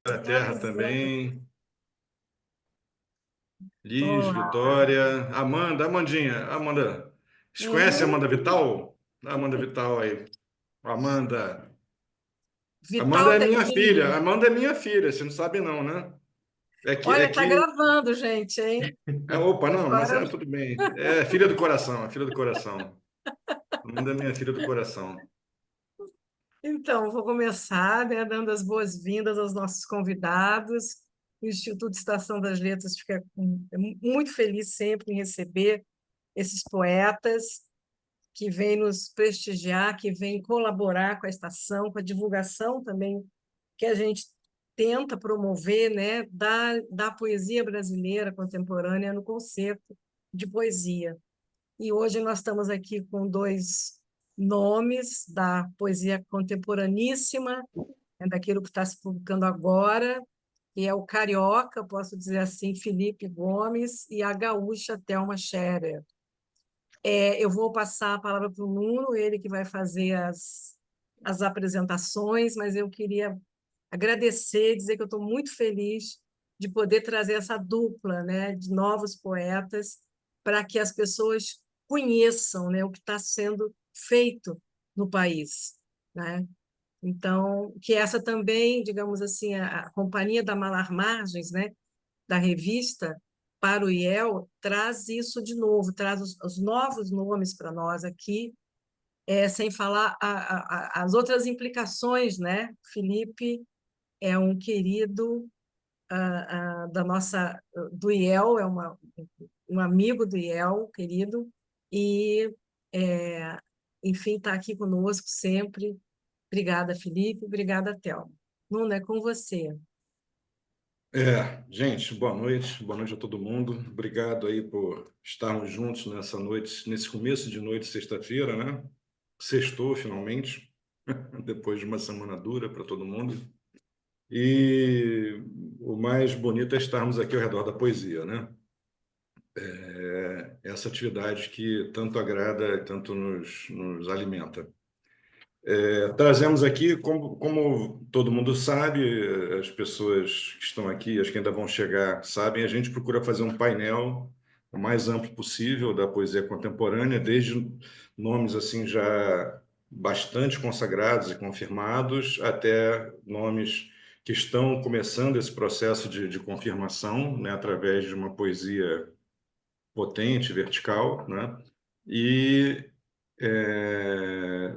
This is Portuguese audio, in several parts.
Da Terra Finalizando. também. Liz, Olá. Vitória, Amanda, Amandinha, Amanda. Vocês conhecem a Uhum. Amanda Vital? Dá a Amanda Vital aí. Amanda. Amanda Vital é minha Tequini. filha. Amanda é minha filha, você não sabe não, né? É Olha, tá que... gravando, gente, hein? Opa, não, mas Agora, tudo bem. É filha do coração, é filha do coração. Amanda é minha filha do coração. então, vou começar, né, dando as boas-vindas aos nossos convidados. O Instituto Estação das Letras fica muito feliz sempre em receber esses poetas que vêm nos prestigiar, que vêm colaborar com a estação, com a divulgação também que a gente tenta promover, né, da poesia brasileira contemporânea no concerto de poesia. E hoje nós estamos aqui com dois nomes da poesia contemporaníssima, né, daquilo que está se publicando agora, que é o carioca, posso dizer assim, Felipe Gomes, e a gaúcha Thelma Scherer. Eu vou passar a palavra para o Nuno, ele que vai fazer as apresentações, mas eu queria agradecer, dizer que eu estou muito feliz de poder trazer essa dupla, né, de novos poetas para que as pessoas conheçam, né, o que está sendo feito no país, né? Então, que essa também, digamos assim, a Companhia da Malar Margens, né, da revista para o IEL, traz isso de novo, traz os novos nomes para nós aqui, sem falar as outras implicações, né? Felipe é um querido da nossa do IEL, um amigo do IEL, querido, e é, enfim está aqui conosco sempre. Obrigada, Felipe. Obrigada, Thelma. Nuno, é com você. Gente, boa noite a todo mundo. Obrigado aí por estarmos juntos nessa noite, nesse começo de noite, sexta-feira, né? Sextou finalmente, depois de uma semana dura para todo mundo. E o mais bonito é estarmos aqui ao redor da poesia, né? Essa atividade que tanto agrada e tanto nos alimenta. Trazemos aqui, como todo mundo sabe, as pessoas que estão aqui, as que ainda vão chegar, sabem, a gente procura fazer um painel o mais amplo possível da poesia contemporânea, desde nomes assim já bastante consagrados e confirmados, até nomes que estão começando esse processo de confirmação, né, através de uma poesia potente, vertical, né? E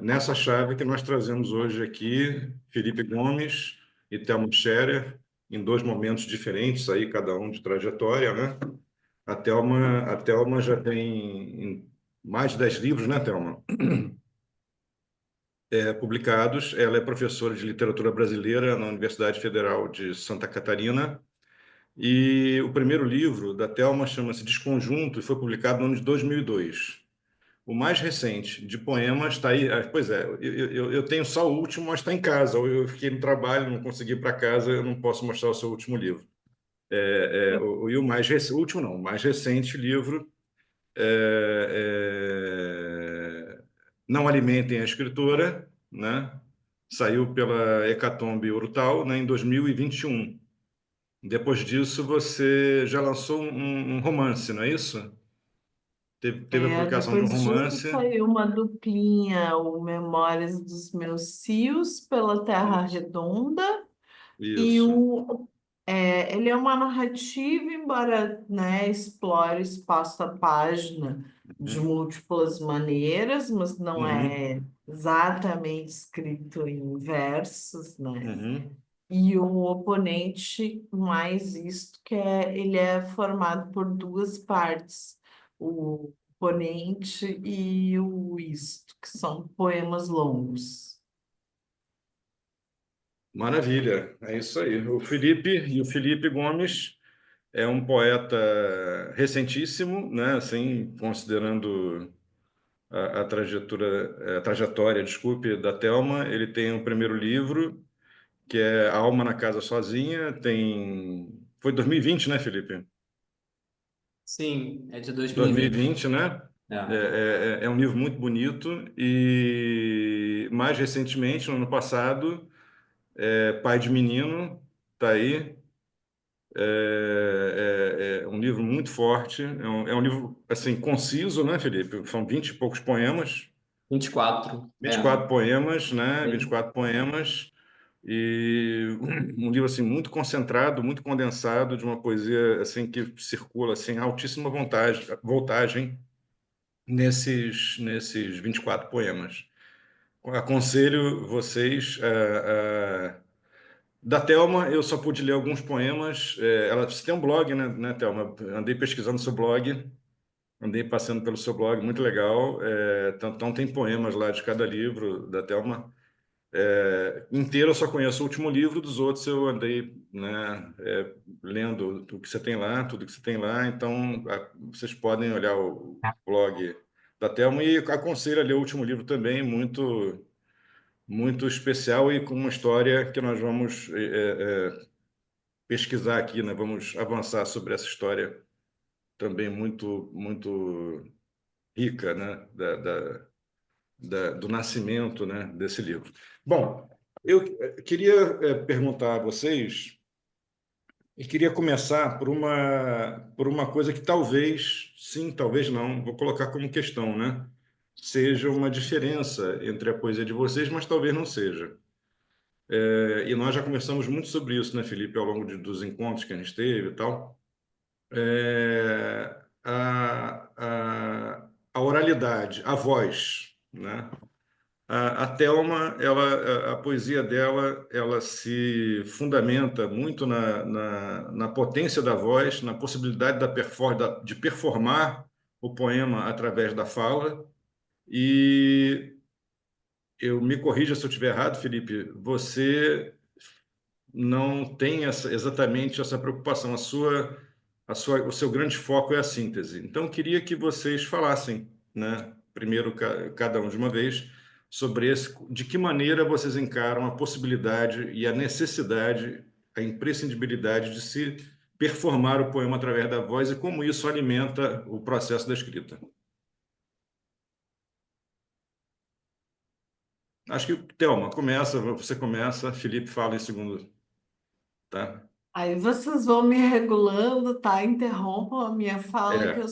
nessa chave que nós trazemos hoje aqui, Felipe Gomes e Thelma Scherer, em dois momentos diferentes, aí cada um de trajetória, né? A Thelma já tem mais de 10 livros, né, Thelma? Publicados. Ela é professora de literatura brasileira na Universidade Federal de Santa Catarina. E o primeiro livro da Thelma chama-se Desconjunto e foi publicado no ano de 2002. O mais recente de poemas está aí. Pois é, eu tenho só o último, mas está em casa. Eu fiquei no trabalho, não consegui ir para casa, eu não posso mostrar o seu último livro. E o mais recente, o último não, o mais recente livro Não Alimentem a Escritora, né? Saiu pela Hecatombe Urtal, né, em 2021. Depois disso, você já lançou um romance, não é isso? Teve a publicação de um Depois disso romance. saiu uma duplinha, o Memórias dos Meus Cios, pela Terra Isso. Redonda, e Isso. ele é uma narrativa, embora, né, explore espaço da página de Uhum. múltiplas maneiras, mas não Uhum. é exatamente escrito em versos, né? Uhum. E o oponente mais isto, ele é formado por duas partes, o oponente e o isto, que são poemas longos. Maravilha, é isso aí. O Felipe Gomes é um poeta recentíssimo, né? Assim, considerando a trajetória, desculpe, da Thelma. Ele tem o primeiro livro, que é A Alma na Casa Sozinha. Foi 2020, né, Felipe? Sim, é de 2020. 2020, né? É, É. é um livro muito bonito e mais recentemente, no ano passado, Pai de Menino. está aí. É um livro muito forte, é um livro assim conciso, né, Felipe? São 20 e poucos poemas, 24. 24 poemas, né? vinte e Sim. quatro poemas, e um livro assim muito concentrado, muito condensado, de uma poesia assim que circula assim altíssima voltagem nesses 24 poemas. Aconselho vocês da Thelma, eu só pude ler alguns poemas. Você tem um blog, né, Thelma? Andei pesquisando seu blog, andei passando pelo seu blog, muito legal. Então, tem poemas lá de cada livro da Thelma. Inteiro eu só conheço o último livro, dos outros eu andei, né, lendo o que você tem lá, tudo que você tem lá. Então, vocês podem olhar o blog da Thelma e aconselho a ler o último livro também, muito, muito especial e com uma história que nós vamos pesquisar aqui, né? Vamos avançar sobre essa história também muito, muito rica, né? Do nascimento, né? Desse livro. Bom, eu queria perguntar a vocês e queria começar por uma coisa que talvez, sim, talvez não, vou colocar como questão, né? Seja uma diferença entre a poesia de vocês, mas talvez não seja. E nós já conversamos muito sobre isso, né, Felipe, ao longo dos encontros que a gente teve e tal. A oralidade, a voz, né? A Thelma, a poesia dela, ela se fundamenta muito na potência da voz, na possibilidade de performar o poema através da fala. E eu me corrija se eu estiver errado, Felipe, você não tem exatamente essa preocupação. O seu grande foco é a síntese. Então, eu queria que vocês falassem, né, primeiro, cada um de uma vez, sobre de que maneira vocês encaram a possibilidade e a necessidade, a imprescindibilidade de se performar o poema através da voz e como isso alimenta o processo da escrita. Acho que, Thelma, você começa, Felipe fala em segundo, tá? Aí vocês vão me regulando, tá? Interrompam a minha fala, que É.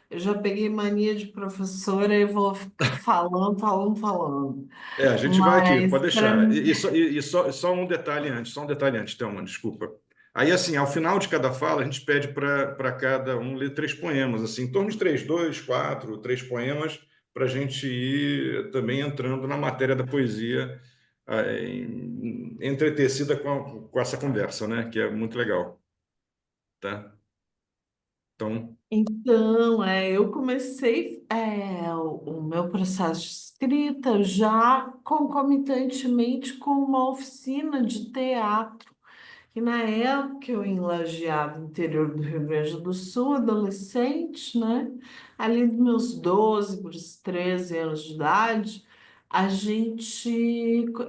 eu já peguei mania de professora e vou ficar falando, falando, falando. A gente vai aqui, Mas pode para deixar. Só um detalhe antes, Thelma, desculpa. Aí, assim, ao final de cada fala, a gente pede para cada um ler 3 poemas, assim, em torno de 3, 2, 4, 3 poemas, para a gente ir também entrando na matéria da poesia, entretecida com essa conversa, né? Que é muito legal, tá? Então, Então, eu comecei o meu processo de escrita já concomitantemente com uma oficina de teatro, que na época eu em Lajeado, interior do Rio Grande do Sul, adolescente, né? Ali dos meus 12 para os 13 anos de idade,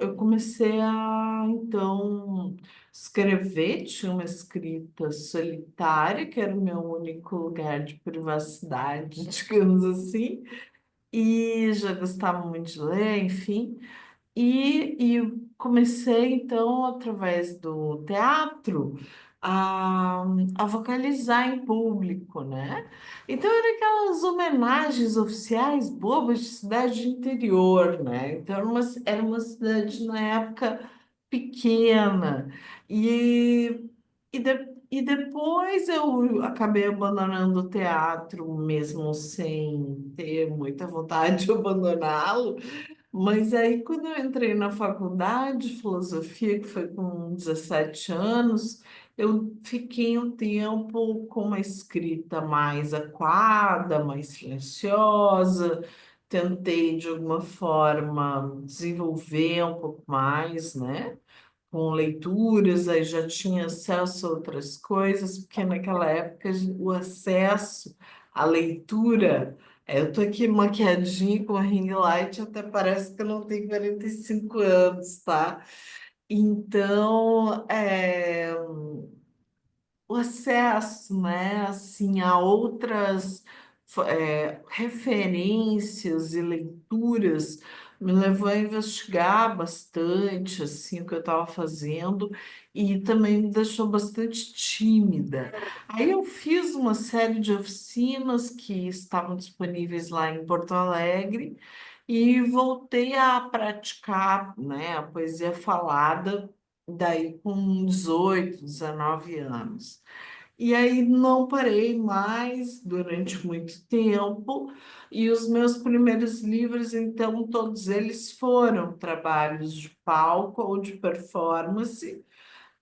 eu comecei a, então, escrever, tinha uma escrita solitária, que era o meu único lugar de privacidade, digamos assim, e já gostava muito de ler, enfim. E comecei, então, através do teatro, a, a vocalizar em público, né? Então, eram aquelas homenagens oficiais bobas de cidade de interior, né? Então, era uma cidade, na época, pequena. E depois eu acabei abandonando o teatro, mesmo sem ter muita vontade de abandoná-lo. Mas aí, quando eu entrei na faculdade de filosofia, que foi com 17 anos, eu fiquei um tempo com uma escrita mais aquada, mais silenciosa. Tentei, de alguma forma, desenvolver um pouco mais, né? Com leituras, aí já tinha acesso a outras coisas, porque naquela época o acesso à leitura. Eu tô aqui maquiadinha com a ring light, até parece que eu não tenho 45 anos, tá? Então, o acesso, né, assim, a outras referências e leituras me levou a investigar bastante assim o que eu estava fazendo e também me deixou bastante tímida. Aí eu fiz uma série de oficinas que estavam disponíveis lá em Porto Alegre e voltei a praticar, né, a poesia falada daí com 18, 19 anos. E aí não parei mais durante muito tempo, e os meus primeiros livros, então, todos eles foram trabalhos de palco ou de performance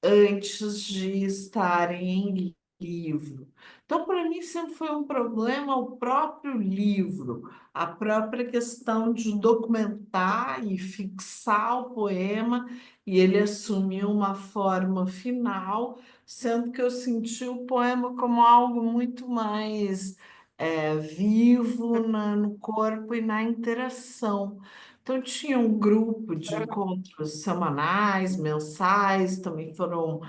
antes de estarem em livro. Então, para mim, sempre foi um problema o próprio livro, a própria questão de documentar e fixar o poema e ele assumir uma forma final, sendo que eu senti o poema como algo muito mais vivo no corpo e na interação. Então, tinha um grupo de encontros semanais, mensais, também foram.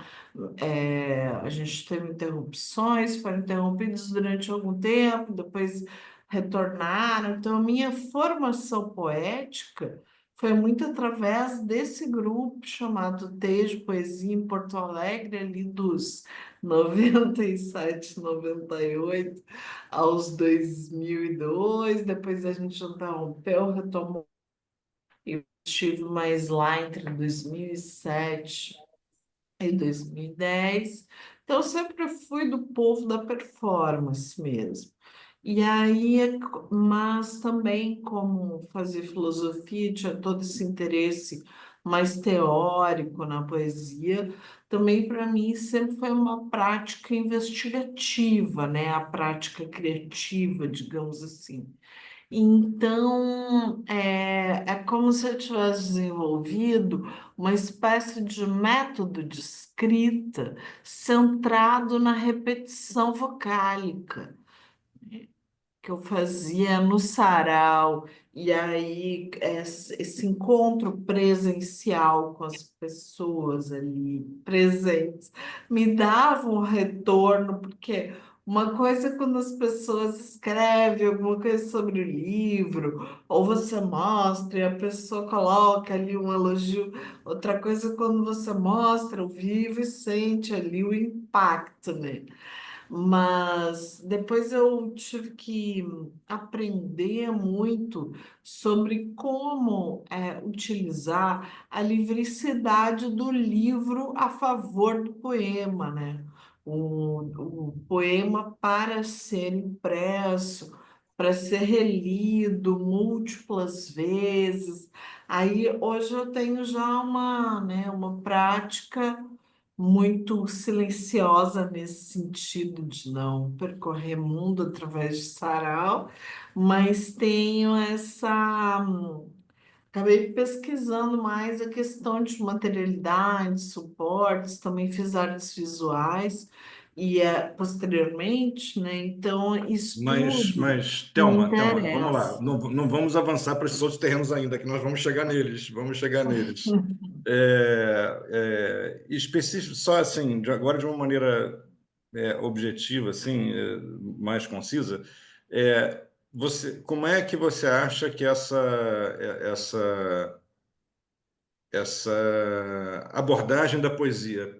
A gente teve interrupções, foram interrompidos durante algum tempo, depois retornaram. Então, a minha formação poética foi muito através desse grupo chamado Tejo Poesia em Porto Alegre, ali dos 97, 98 aos 2002. Depois a gente interrompeu, retomou. Eu estive mais lá entre 2007 e 2010. Então, eu sempre fui do povo da performance mesmo. E aí, mas também como fazer filosofia, tinha todo esse interesse mais teórico na poesia, também para mim sempre foi uma prática investigativa, né? A prática criativa, digamos assim. Então, é como se eu tivesse desenvolvido uma espécie de método de escrita centrado na repetição vocálica que eu fazia no sarau, e aí esse encontro presencial com as pessoas ali presentes me dava um retorno, porque uma coisa é quando as pessoas escrevem alguma coisa sobre o livro, ou você mostra e a pessoa coloca ali um elogio, outra coisa é quando você mostra ao vivo e sente ali o impacto, né? Mas depois eu tive que aprender muito sobre como utilizar a livricidade do livro a favor do poema, né? O poema para ser impresso, para ser relido múltiplas vezes. Aí hoje eu tenho já uma prática muito silenciosa nesse sentido de não percorrer mundo através de sarau, mas tenho acabei pesquisando mais a questão de materialidade, suportes, também fiz artes visuais e posteriormente, né? Então, isso tudo me Thelma, vamos lá. interessa. Não vamos avançar para esses outros terrenos ainda, que nós vamos chegar neles. Vamos chegar neles. Específico, só assim, agora de uma maneira objetiva, assim, mais concisa, como é que você acha que essa abordagem da poesia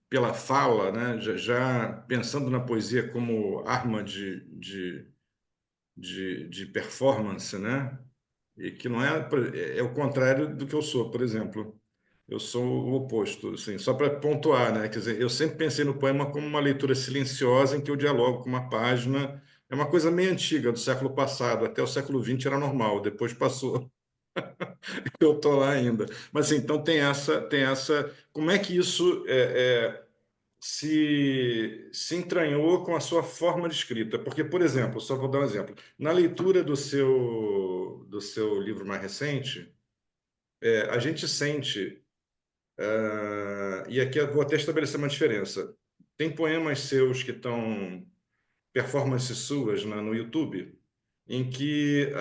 pela fala, né, já pensando na poesia como arma de performance, né, e que não é o contrário do que eu sou, por exemplo. Eu sou o oposto, assim, só para pontuar, né? Quer dizer, eu sempre pensei no poema como uma leitura silenciosa em que eu dialogo com uma página. É uma coisa meio antiga, do século passado, até o século XX era normal, depois passou, eu estou lá ainda. Mas assim, então tem essa. Como é que isso se entranhou com a sua forma de escrita? Porque, por exemplo, só vou dar um exemplo. Na leitura do seu livro mais recente, a gente sente. E aqui eu vou até estabelecer uma diferença. Tem poemas seus que estão, performances suas no YouTube, em que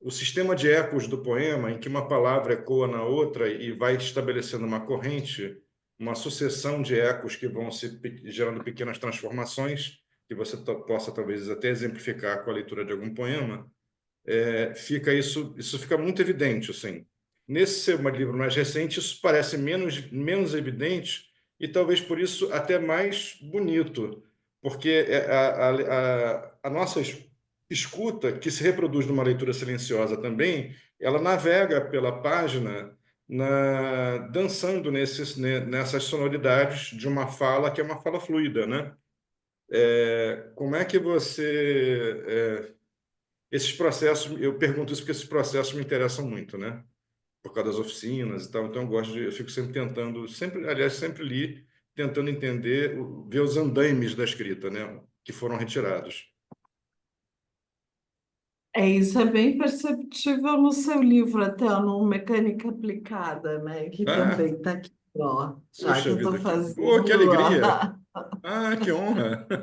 o sistema de ecos do poema, em que uma palavra ecoa na outra e vai estabelecendo uma corrente, uma sucessão de ecos que vão se gerando pequenas transformações, que você possa talvez até exemplificar com a leitura de algum poema. isso fica muito evidente, assim. Nesse seu livro mais recente, isso parece menos evidente e talvez por isso até mais bonito, porque a nossa escuta, que se reproduz numa leitura silenciosa também, ela navega pela página dançando nessas sonoridades de uma fala que é uma fala fluida, né? Como é que esses processos, eu pergunto isso porque esses processos me interessam muito, né? Por causa das oficinas e tal, então eu fico sempre tentando, aliás, sempre li, tentando entender, ver os andaimes da escrita, né? Que foram retirados. Isso é bem perceptível no seu livro, até no Mecânica Aplicada, né? Que Ah, também está aqui, ó, já que poxa eu estou vida, que fazendo. alegria! Ah, que honra! É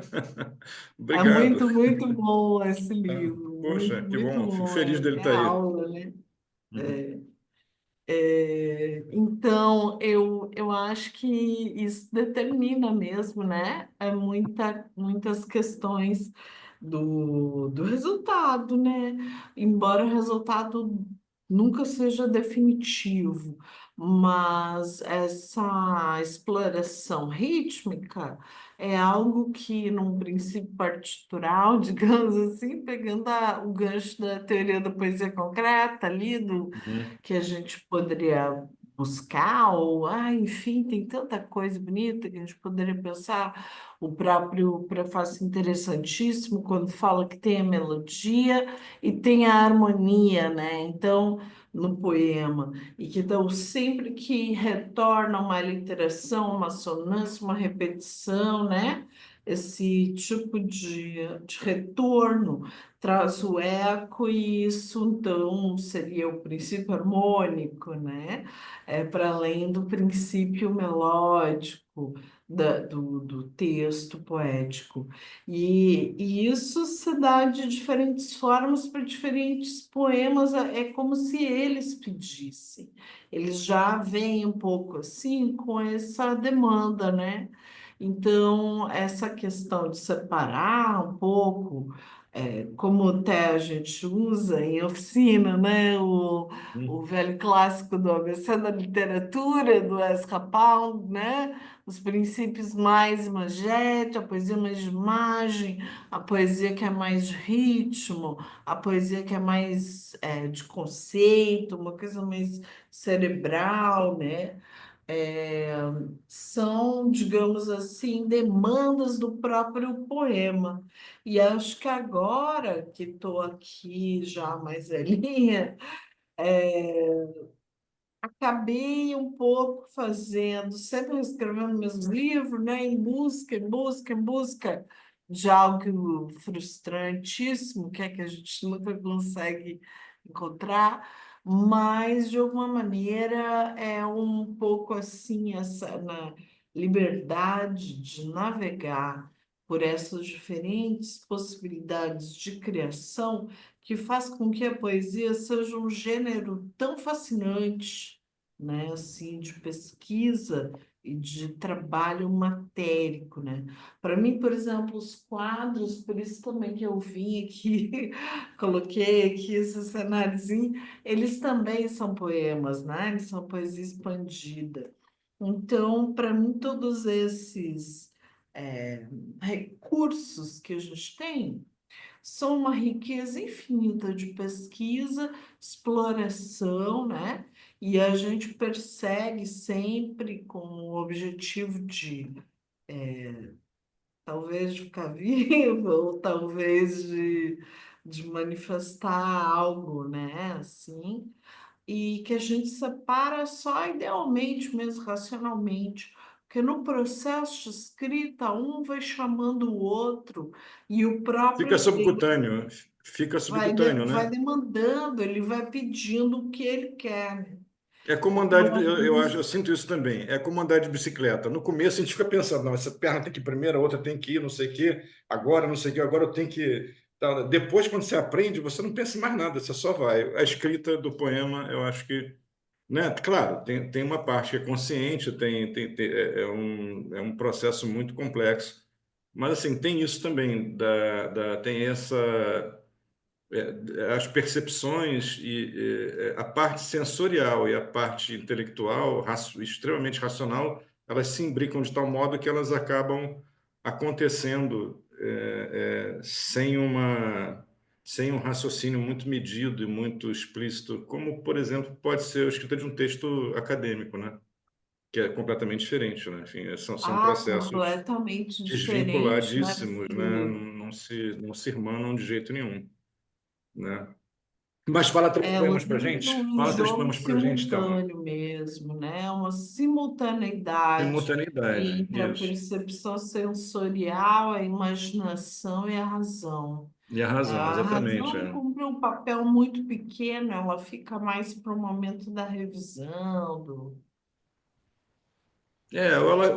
Obrigado. muito, muito bom esse Ah, livro, muito, poxa, que muito bom, fico bom. feliz dele É estar aí. aula, né? Uhum. Então, eu acho que isso determina mesmo, né? Muitas questões do resultado, né? Embora o resultado nunca seja definitivo, mas essa exploração rítmica é algo que, num princípio partitural, digamos assim, pegando o gancho da teoria da poesia concreta ali, Uhum. que a gente poderia buscar, ou, enfim, tem tanta coisa bonita que a gente poderia pensar. O próprio prefácio interessantíssimo, quando fala que tem a melodia e tem a harmonia, né? Então, no poema, e que então, sempre que retorna uma literação, uma sonância, uma repetição, né? Esse tipo de retorno traz o eco, e isso então seria o princípio harmônico, né? Para além do princípio melódico do texto poético. E isso se dá de diferentes formas para diferentes poemas, é como se eles pedissem. Eles já vêm um pouco assim com essa demanda, né? Então, essa questão de separar um pouco como até a gente usa em oficina, né? O Uhum. velho clássico do ABC da literatura, do Ezra Pound, né? Os princípios mais imagética, a poesia mais de imagem, a poesia que é mais de ritmo, a poesia que é mais de conceito, uma coisa mais cerebral, né? É, são, digamos assim, demandas do próprio poema. E acho que agora que estou aqui já mais velhinha, acabei um pouco fazendo, sempre escrevendo meus livros, né, em busca de algo frustrantíssimo, que é que a gente nunca consegue encontrar, mas de alguma maneira é um pouco assim essa na liberdade de navegar por essas diferentes possibilidades de criação que faz com que a poesia seja um gênero tão fascinante, né, assim, de pesquisa e de trabalho matérico, né? Para mim, por exemplo, os quadros, por isso também que eu vim aqui, coloquei aqui esse cenáriozinho, eles também são poemas, né? Eles são poesia expandida. Então, para mim, todos esses recursos que a gente tem são uma riqueza infinita de pesquisa, exploração, né? E a gente persegue sempre com o objetivo de talvez ficar vivo, ou talvez de manifestar algo, né? Assim, e que a gente separa só idealmente, mesmo racionalmente. Porque no processo de escrita, um vai chamando o outro, e o Fica próprio subcutâneo, fica subcutâneo, vai né? demandando, ele vai pedindo o que ele quer, né? É como andar Então, eu sinto isso também. É como andar de bicicleta. No começo a gente fica pensando, não, essa perna tem que ir primeiro, a outra tem que ir, não sei o quê, agora não sei o quê, agora eu tenho que. Tal. Depois, quando você aprende, você não pensa em mais nada, você só vai. A escrita do poema, eu acho que. Né? Claro, tem uma parte que é consciente, é um processo muito complexo. Mas, assim, tem isso também, tem essa as percepções e a parte sensorial e a parte intelectual, extremamente racional, elas se imbricam de tal modo que elas acabam acontecendo sem um raciocínio muito medido e muito explícito, como, por exemplo, pode ser a escrita de um texto acadêmico, né? Que é completamente diferente, né? Enfim, são Ah, processos completamente diferente, né? desvinculadíssimos, né? Porque Não se irmanam de jeito nenhum, né? Mas fala três é poemas para gente. um Fala três jogo poemas para gente, Thelma. simultâneo mesmo, né? Uma simultaneidade Simultaneidade, entre a isso. percepção sensorial, a imaginação e a razão. E a razão, A exatamente. razão cumpre um papel muito pequeno, ela fica mais para o momento da revisão,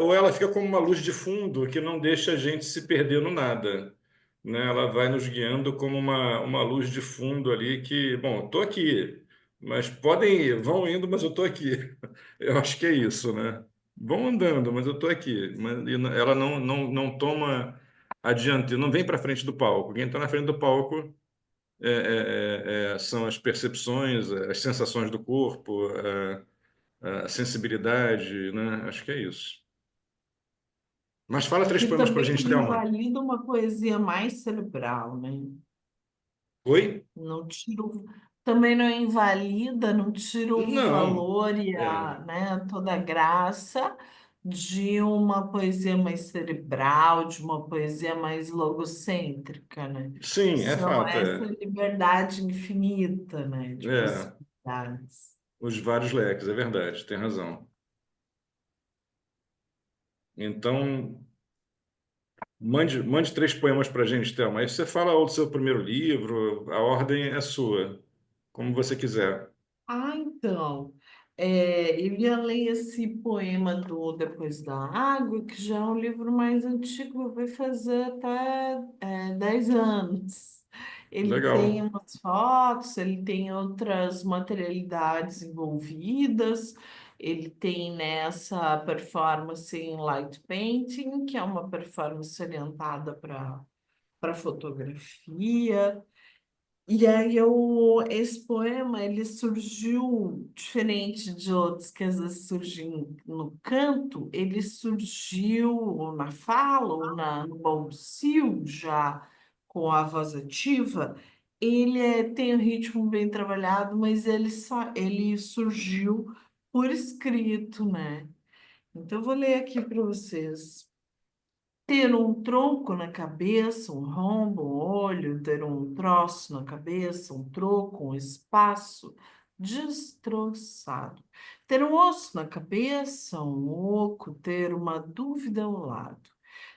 Ou ela fica como uma luz de fundo que não deixa a gente se perder no nada, né? Ela vai nos guiando como uma luz de fundo ali que, bom, estou aqui, mas podem ir, vão indo, mas eu estou aqui. Eu acho que é isso, né? Vão andando, mas eu estou aqui. Ela não toma adiante, não vem para frente do palco. Quem está na frente do palco são as percepções, as sensações do corpo, a sensibilidade, né? Acho que é isso. Mas fala o três que poemas para a também gente, não Thelma. invalida uma poesia mais cerebral, né? Oi? Não tira também não invalida, não tira o Não. valor e É. né, toda a graça de uma poesia mais cerebral, de uma poesia mais logocêntrica, né? Sim, é São fato. essa liberdade infinita, né, de É. possibilidades. Os vários leques, é verdade, tem razão. Então, mande três poemas para a gente, Thelma. Aí você fala o seu primeiro livro, a ordem é sua, como você quiser. Ah, então, eu ia ler esse poema do Depois da Água, que já é um livro mais antigo, vai fazer até 10 anos. Ele tem Legal. umas fotos, ele tem outras materialidades envolvidas, ele tem nessa performance em light painting, que é uma performance orientada para fotografia. E aí esse poema ele surgiu diferente de outros que às vezes surgem no canto, ele surgiu na fala ou no balbucio já com a voz ativa. Ele tem um ritmo bem trabalhado, mas ele surgiu por escrito, né? Então eu vou ler aqui para vocês. Ter um tronco na cabeça, um rombo, um olho, ter um troço na cabeça, um troco, um espaço destroçado. Ter um osso na cabeça, um oco, ter uma dúvida ao lado.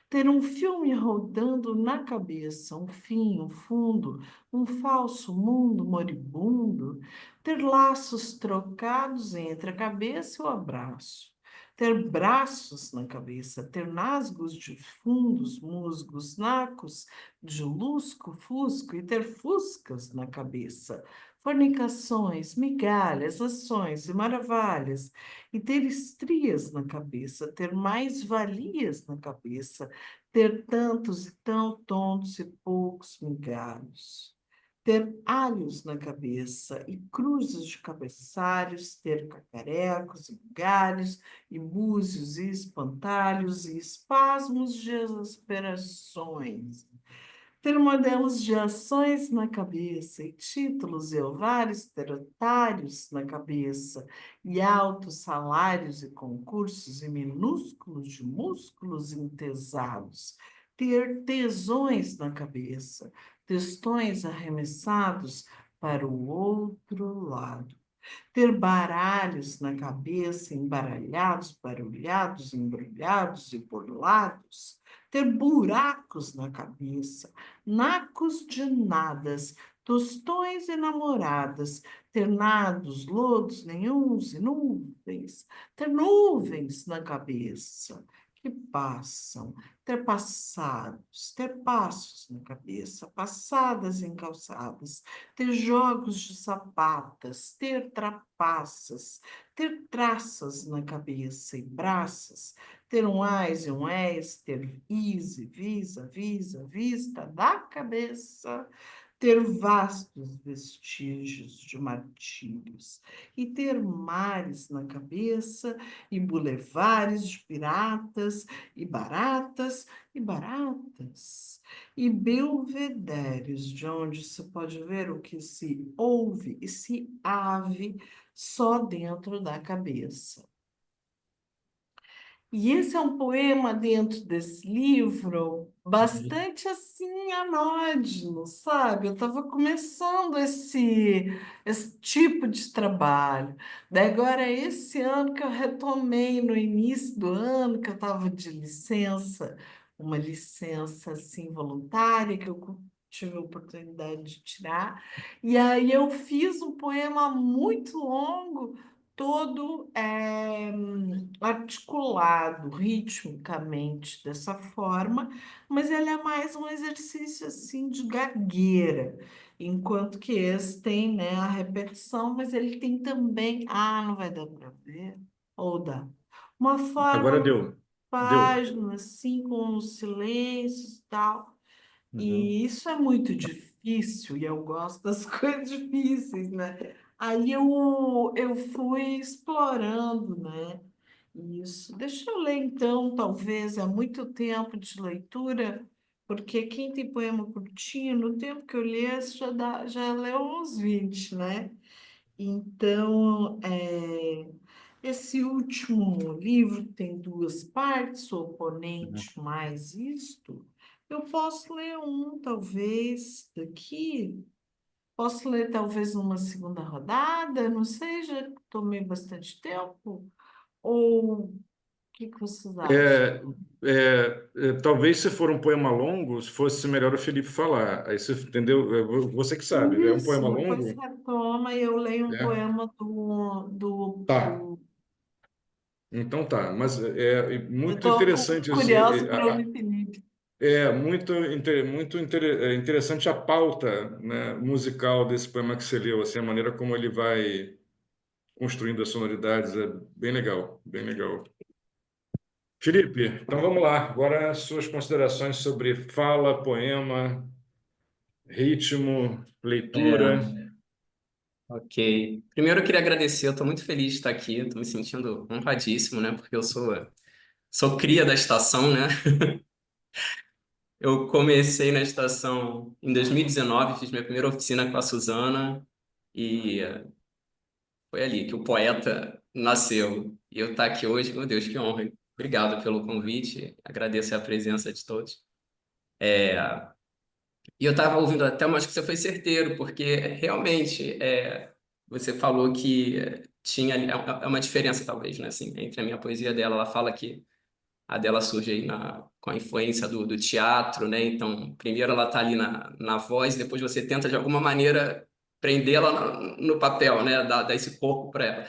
Ter um filme rodando na cabeça, um fim, um fundo, um falso mundo moribundo. Ter laços trocados entre a cabeça e o abraço ter braços na cabeça, ter nasgos de fundos, musgos, nacos, de lusco, fusco, e ter fuscas na cabeça, fornicações, migalhas, ações e maravilhas, e ter estrias na cabeça, ter mais-valias na cabeça, ter tantos e tão tontos e poucos migalhos ter alhos na cabeça e cruzes de cabeçalhos, ter cacarecos e galhos, e búzios e espantalhos e espasmos de exasperações. Ter modelos de ações na cabeça e títulos e ovários, ter otários na cabeça e altos salários e concursos e minúsculos de músculos entesados. Ter tesões na cabeça, testões arremessados para o outro lado ter baralhos na cabeça, embaralhados, barulhados, embrulhados e burlados, ter buracos na cabeça, nacos de nadas, tostões e namoradas, ter nados, lodos nenhuns e nuvens, ter nuvens na cabeça que passam, ter passados, ter passos na cabeça, passadas em calçadas, ter jogos de sapatas, ter trapaças, ter traças na cabeça e braças, ter um ais e um és, ter is e visa, vista da cabeça, ter vastos vestígios de martírios, e ter mares na cabeça, e bulevares de piratas, e baratas, e belvederes, de onde se pode ver o que se ouve e se ave só dentro da cabeça. E esse é um poema dentro desse livro bastante assim anódino, sabe? Eu estava começando esse tipo de trabalho. Daí agora, esse ano que eu retomei, no início do ano, que eu estava de licença, uma licença assim voluntária, que eu tive a oportunidade de tirar. E aí eu fiz um poema muito longo, todo articulado ritmicamente dessa forma, mas ele é mais um exercício assim de gagueira, enquanto que esse tem, né, a repetição, mas ele tem também, não vai dar para ver, ou dá, uma Agora forma, deu. Deu. página assim com os silêncios e tal. Uhum. E isso é muito difícil, e eu gosto das coisas difíceis, né? Aí eu fui explorando, né? Isso. Deixa eu ler, então, talvez, há muito tempo de leitura, porque quem tem poema curtinho, no tempo que eu li, já leu uns 20, né? Então, esse último livro tem duas partes, o oponente mais isto. Eu posso ler um, talvez, daqui. Posso ler, talvez, numa segunda rodada. Não sei, já tomei bastante tempo. Ou o que vocês acham? É, talvez se for um poema longo, fosse melhor o Felipe falar. Aí você entendeu? Você que sabe. É um Isso, poema depois longo? retoma e eu leio um É. poema do, do, Tá. do... Então tá. Mas é Eu muito estou interessante assim, curiosa para ouvir Felipe. interessante a pauta, né, musical desse poema que você leu, assim, a maneira como ele vai construindo as sonoridades é bem legal, bem legal. Felipe, então vamos lá. Agora as suas considerações sobre fala, poema, ritmo, leitura. É, ok. Primeiro eu queria agradecer, eu estou muito feliz de estar aqui, estou me sentindo honradíssimo, né? Porque eu sou cria da estação, né? Eu comecei na estação em 2019, fiz minha primeira oficina com a Suzana e foi ali que o poeta nasceu. E eu estar aqui hoje, meu Deus, que honra. Obrigado pelo convite, agradeço a presença de todos. E eu estava ouvindo até, mas que você foi certeiro, porque realmente você falou que tinha é uma diferença, talvez, né, assim, entre a minha poesia dela. Ela fala que a dela surge aí com a influência do teatro, né? Então, primeiro ela está ali na voz, depois você tenta, de alguma maneira, prendê-la no papel, né? Dar esse corpo para ela.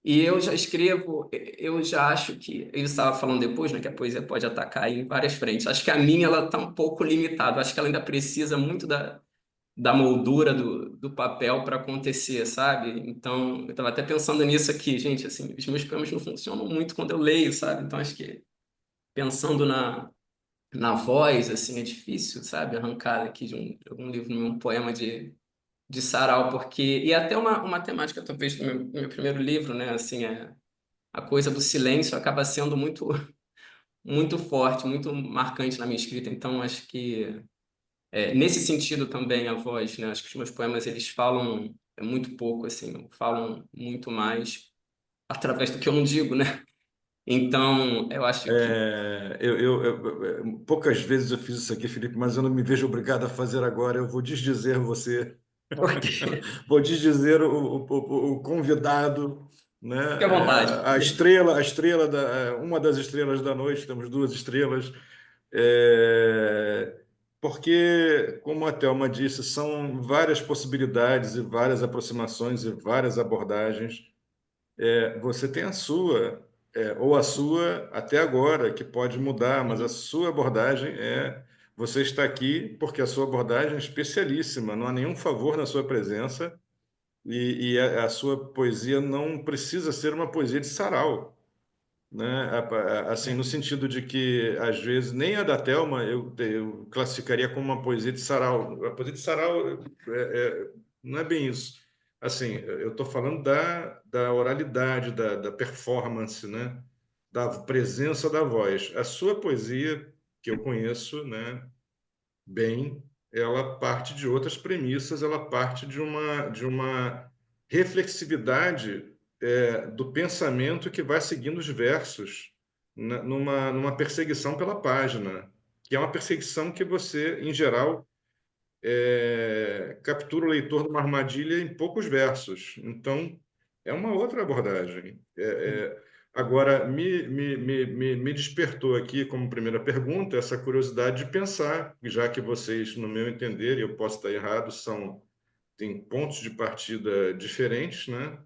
E eu já escrevo, eu já acho que, eu estava falando depois, né, que a poesia pode atacar em várias frentes. Acho que a minha, ela está um pouco limitada. Acho que ela ainda precisa muito da moldura do papel para acontecer, sabe? Então, eu estava até pensando nisso aqui, gente, assim, os meus poemas não funcionam muito quando eu leio, sabe? Então, acho que pensando na voz, assim, é difícil, sabe? Arrancar aqui de algum livro, um poema de sarau, porque... E até uma temática, talvez, do meu primeiro livro, né? Assim, a coisa do silêncio acaba sendo muito, muito forte, muito marcante na minha escrita. Então, acho que, nesse sentido também, a voz, né? Acho que os meus poemas, eles falam muito pouco, assim, falam muito mais através do que eu não digo, né? Então, eu acho que... Poucas vezes eu fiz isso aqui, Felipe, mas eu não me vejo obrigado a fazer agora. Eu vou desdizer você, Porque... vou desdizer o convidado, né? Fique à vontade. Uma das estrelas da noite, temos duas estrelas. É, porque, como a Thelma disse, são várias possibilidades e várias aproximações e várias abordagens. Você tem a sua, ou a sua até agora, que pode mudar, mas a Uhum. sua abordagem você está aqui porque a sua abordagem é especialíssima, não há nenhum favor na sua presença e a sua poesia não precisa ser uma poesia de sarau. né? Assim, no sentido de que, às vezes, nem a da Thelma eu classificaria como uma poesia de sarau. A poesia de sarau não é bem isso. Assim, eu estou falando da oralidade, da performance, né? Da presença da voz. A sua poesia, que eu conheço, né, bem, ela parte de outras premissas, ela parte de uma reflexividade do pensamento que vai seguindo os versos numa perseguição pela página, que é uma perseguição que você, em geral, captura o leitor numa armadilha em poucos versos. Então, é uma outra abordagem. Agora, me despertou aqui, como primeira pergunta, essa curiosidade de pensar, já que vocês, no meu entender, e eu posso estar errado, têm pontos de partida diferentes, né?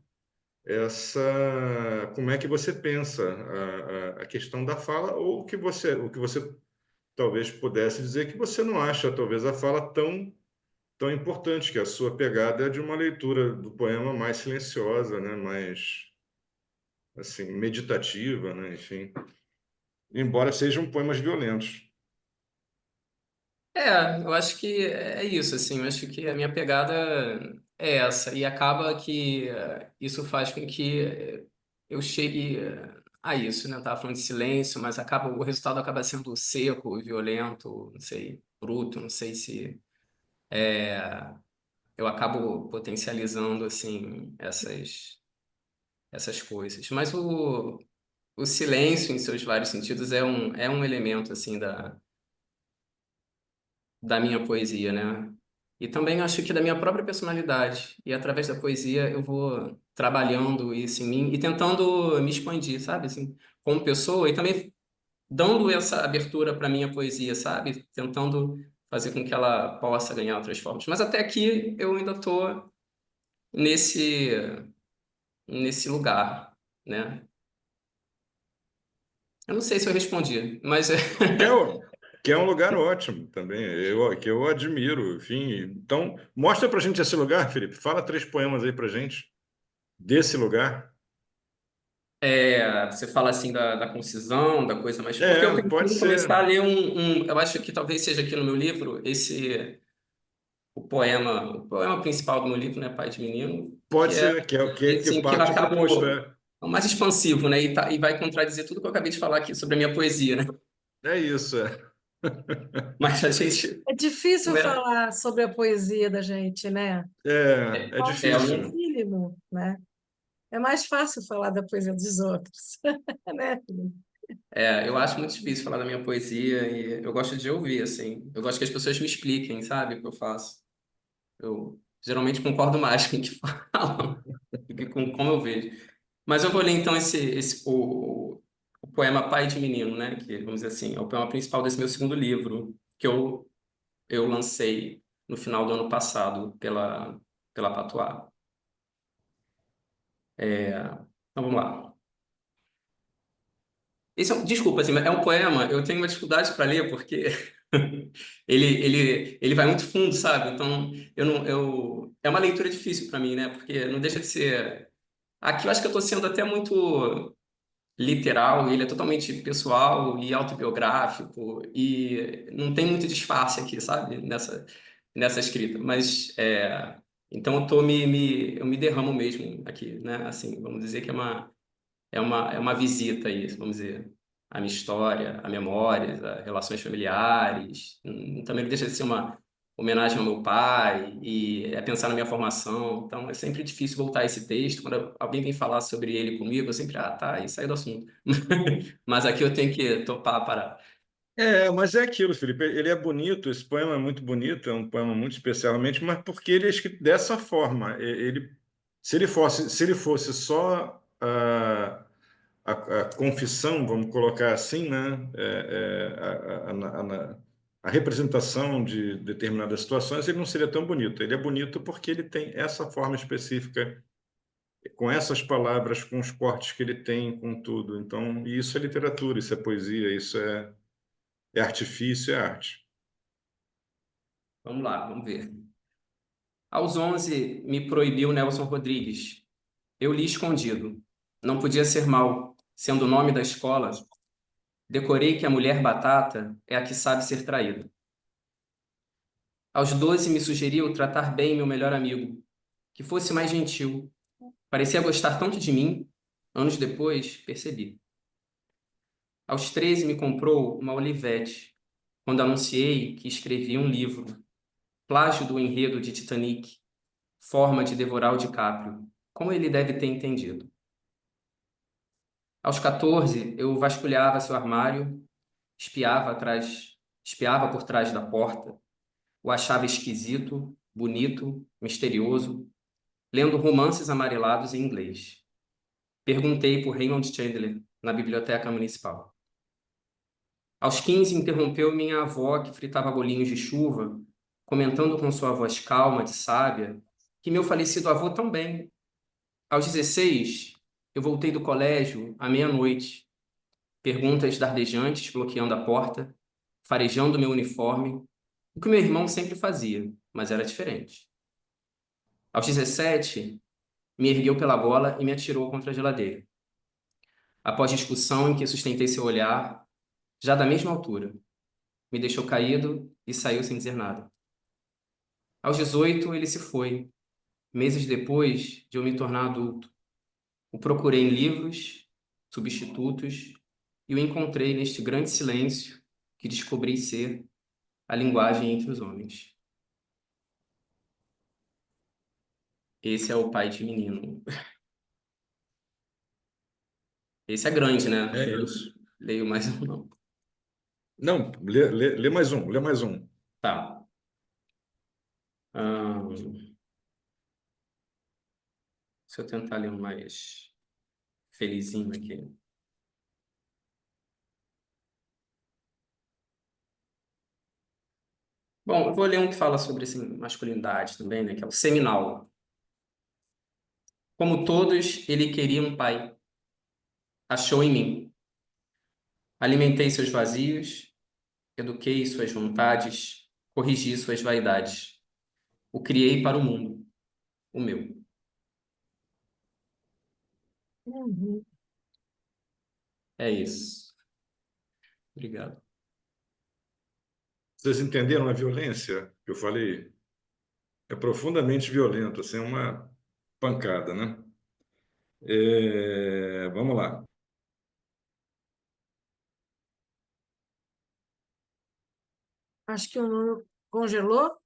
Como é que você pensa a questão da fala, ou o que você talvez pudesse dizer que você não acha, talvez, a fala tão importante, que a sua pegada é de uma leitura do poema mais silenciosa, né? Mais assim, meditativa, né? Enfim, embora sejam poemas violentos. Eu acho que é isso, assim, eu acho que a minha pegada é essa, e acaba que isso faz com que eu chegue a isso, né? Eu tava falando de silêncio, mas o resultado acaba sendo seco, violento, não sei, bruto, não sei se eu acabo potencializando, assim, essas coisas. Mas o silêncio, em seus vários sentidos, é um elemento, assim, da minha poesia, né? E também acho que da minha própria personalidade. E através da poesia eu vou trabalhando isso em mim e tentando me expandir, sabe? Assim, como pessoa e também dando essa abertura para minha poesia, sabe? Tentando fazer com que ela possa ganhar outras formas. Mas até aqui eu ainda estou nesse, nesse lugar, né? Eu não sei se eu respondi, mas Que é, que é um lugar ótimo também, que eu admiro, enfim. Então, mostra pra gente esse lugar, Felipe. Fala 3 poemas aí pra gente desse lugar. você fala assim da concisão, da coisa, mas porque eu Pode pretendo começar a ser. ler eu acho que talvez seja aqui no meu livro, o poema principal do meu livro, né, Pai de Menino, Pode que é ser, que assim, que eu parte o proposto. acabo é o mais expansivo, né, e vai contradizer tudo que eu acabei de falar aqui sobre a minha poesia, né? É isso. Mas a gente, É difícil né, falar sobre a poesia da gente, né? É Nossa, difícil. dificílimo, né? É mais fácil falar da poesia dos outros, né? eu acho muito difícil falar da minha poesia e eu gosto de ouvir, assim, eu gosto que as pessoas me expliquem, sabe, o que eu faço. Eu geralmente concordo mais com o que falam do que com como eu vejo. Mas eu vou ler então o poema Pai de Menino, né? Que, vamos dizer assim, é o poema principal desse meu segundo livro, que eu lancei no final do ano passado pela Patuá. Então vamos lá. Desculpa, assim, é um poema, eu tenho uma dificuldade para ler porque ele vai muito fundo, sabe? Então, é uma leitura difícil para mim, né? Porque não deixa de ser. Aqui eu acho que eu estou sendo até muito literal, ele é totalmente pessoal e autobiográfico, e não tem muito disfarce aqui, sabe? Nessa escrita. Mas, então eu me derramo mesmo aqui, né? Assim, vamos dizer que é uma visita aí, vamos dizer, à minha história, a memórias, a relações familiares. Também não deixa de ser uma homenagem ao meu pai e é pensar na minha formação. Então, é sempre difícil voltar a esse texto. Quando alguém vem falar sobre ele comigo, eu sempre, tá, e sai do assunto. Mas aqui eu tenho que topar para. Mas é aquilo, Felipe. Ele é bonito, esse poema é muito bonito, é um poema muito especialmente, mas porque ele é escrito dessa forma. Se ele fosse só a confissão, vamos colocar assim, né? A representação de determinadas situações, ele não seria tão bonito. Ele é bonito porque ele tem essa forma específica, com essas palavras, com os cortes que ele tem, com tudo. Então, e isso é literatura, isso é poesia, isso é artifício, é arte. Vamos lá, vamos ver. Aos 11, me proibiu Nelson Rodrigues. Eu li escondido. Não podia ser mal. sendo o nome da escola, decorei que a mulher batata é a que sabe ser traída. Aos 12 me sugeriu tratar bem meu melhor amigo, que fosse mais gentil. Parecia gostar tanto de mim, anos depois percebi. Aos 13 me comprou uma Olivetti, quando anunciei que escrevia um livro, plágio do enredo de Titanic, forma de devorar o DiCaprio, como ele deve ter entendido. Aos 14, eu vasculhava seu armário, espiava por trás da porta, o achava esquisito, bonito, misterioso, lendo romances amarelados em inglês. Perguntei por Raymond Chandler na biblioteca municipal. Aos 15, interrompeu minha avó, que fritava bolinhos de chuva, comentando com sua voz calma, de sábia, que meu falecido avô também. Aos 16, eu voltei do colégio à meia-noite. Perguntas dardejantes bloqueando a porta, farejando meu uniforme, o que meu irmão sempre fazia, mas era diferente. Aos 17, me ergueu pela gola e me atirou contra a geladeira. Após discussão em que sustentei seu olhar, já da mesma altura, me deixou caído e saiu sem dizer nada. Aos 18, ele se foi, meses depois de eu me tornar adulto. O procurei em livros, substitutos, e o encontrei neste grande silêncio que descobri ser a linguagem entre os homens. Esse é o pai de menino. Esse é grande, né? É isso. Leio mais um, não. Não, lê mais um, lê mais um. Tá. Se eu tentar ler um mais felizinho aqui. Bom, eu vou ler um que fala sobre assim, masculinidade também, né? Que é o Seminal. Como todos, ele queria um pai. Achou em mim. Alimentei seus vazios, eduquei suas vontades, corrigi suas vaidades. O criei para o mundo, o meu. Uhum. É isso. Obrigado. Vocês entenderam a violência que eu falei? É profundamente violento, assim, é uma pancada, né? Vamos lá. Acho que o Nuno congelou.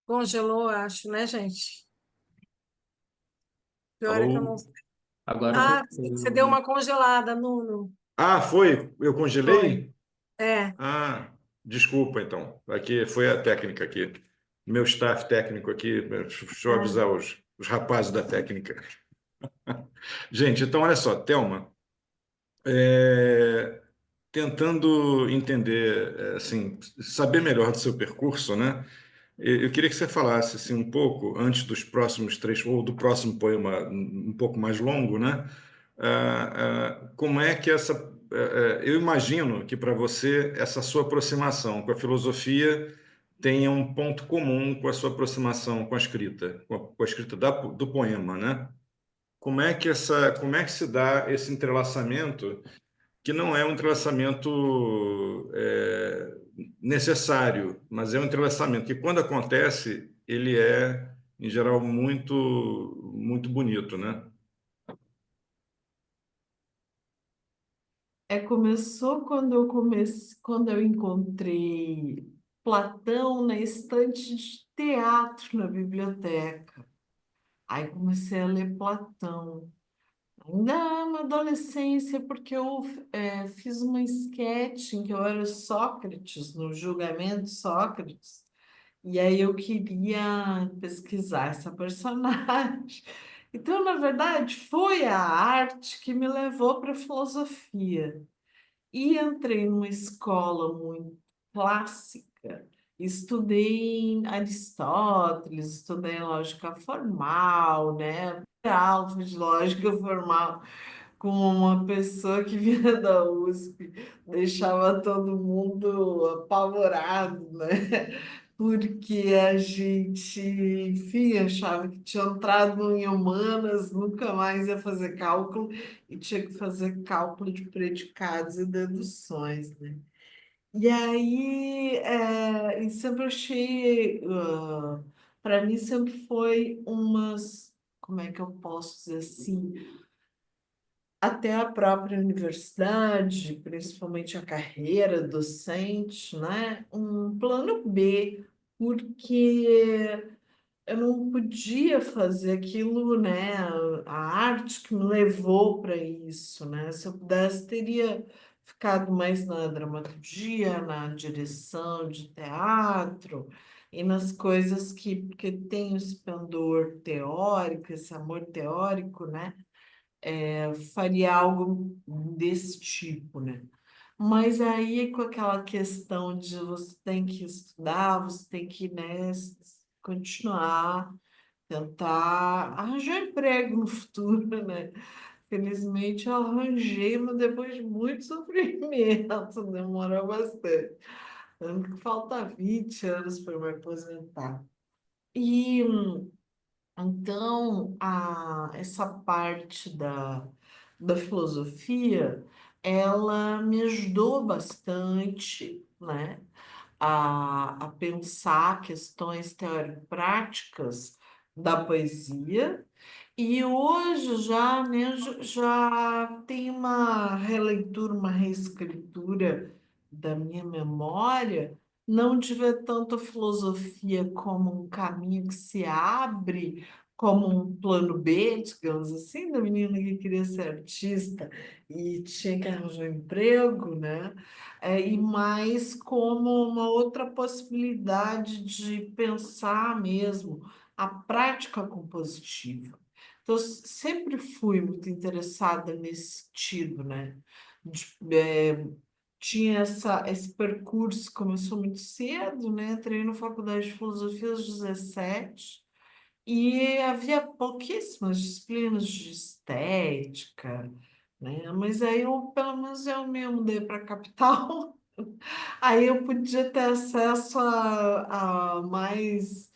Congelou, acho, né, gente? Pior é que eu Alô? não sei. Agora Ah, você deu uma congelada, Nuno. Ah, foi? Eu Foi. congelei? É. Ah, desculpa, então. Aqui foi a técnica aqui. Meu staff técnico aqui, deixa eu É. avisar os rapazes da técnica. Gente, então olha só, Thelma, é, tentando entender, assim, saber melhor do seu percurso, né? Eu queria que você falasse assim um pouco antes dos próximos três ou do próximo poema um pouco mais longo, né? Como é que eu imagino que para você essa sua aproximação com a filosofia tenha um ponto comum com a sua aproximação com a escrita, com a escrita do poema, né? Como é que se dá esse entrelaçamento que não é um entrelaçamento necessário, mas é um entrelaçamento que, quando acontece, ele é, em geral, muito bonito, né? Começou quando eu encontrei Platão na estante de teatro na biblioteca. Aí comecei a ler Platão. Ainda na adolescência, porque eu fiz uma esquete em que eu era Sócrates, no julgamento de Sócrates, e aí eu queria pesquisar essa personagem. Então, na verdade, foi a arte que me levou para a filosofia. E entrei numa escola muito clássica, estudei em Aristóteles, estudei lógica formal, né? Alfa de lógica formal, com uma pessoa que vinha da USP, deixava todo mundo apavorado, né? porque a gente, enfim, achava que tinha entrado em humanas, nunca mais ia fazer cálculo e tinha que fazer cálculo de predicados e deduções, né? E aí, e sempre achei, para mim sempre foi umas, como é que eu posso dizer assim, até a própria universidade, principalmente a carreira docente, né? Um plano B, porque eu não podia fazer aquilo, né? A arte que me levou para isso, né? Se eu pudesse, teria ficado mais na dramaturgia, na direção de teatro e nas coisas que tem esse pendor teórico, esse amor teórico, né? Faria algo desse tipo, né? Mas aí, com aquela questão de você tem que estudar, você tem que, né, continuar, tentar arranjar emprego no futuro, né? Felizmente eu arranjei, mas depois de muito sofrimento, demorou bastante. Tanto que falta 20 anos para me aposentar. E então, essa parte da filosofia, ela me ajudou bastante, né, a pensar questões teórico-práticas da poesia. E hoje já, né, já tem uma releitura, uma reescritura da minha memória, não de ver tanto a filosofia como um caminho que se abre, como um plano B, digamos assim, da menina que queria ser artista e tinha que arranjar um emprego, né? E mais como uma outra possibilidade de pensar mesmo a prática compositiva. Então, sempre fui muito interessada nesse sentido, né? Tinha esse percurso, começou muito cedo, né? Entrei na faculdade de filosofia aos 17 e havia pouquíssimas disciplinas de estética, né? Mas aí eu, pelo menos eu me mudei para a capital, aí eu podia ter acesso a mais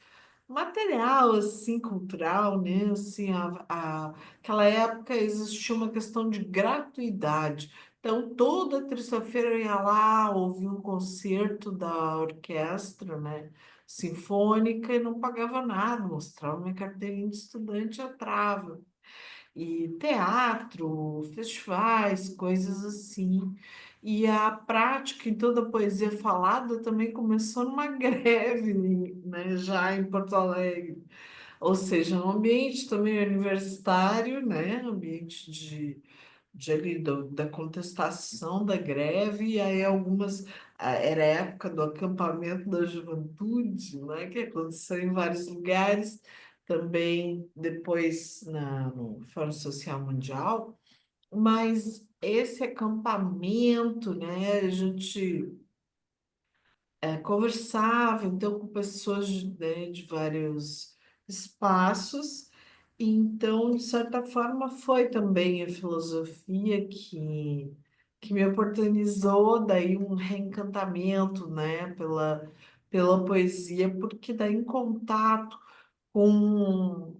material assim cultural, né? Assim, aquela época existia uma questão de gratuidade. Então, toda terça-feira eu ia lá ouvir um concerto da orquestra, né? Sinfônica e não pagava nada, mostrava minha carteirinha de estudante e entrava e teatro, festivais, coisas assim. E a prática em toda a poesia falada também começou numa greve, né, já em Porto Alegre. Ou seja, um ambiente também universitário, né, ambiente ali da contestação da greve, e aí era a época do acampamento da juventude, né, que aconteceu em vários lugares, também depois no Fórum Social Mundial, mas esse acampamento, né, a gente conversava então com pessoas né, de vários espaços, e então, de certa forma, foi também a filosofia que me oportunizou daí um reencantamento, né, pela poesia, porque daí em contato com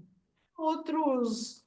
outros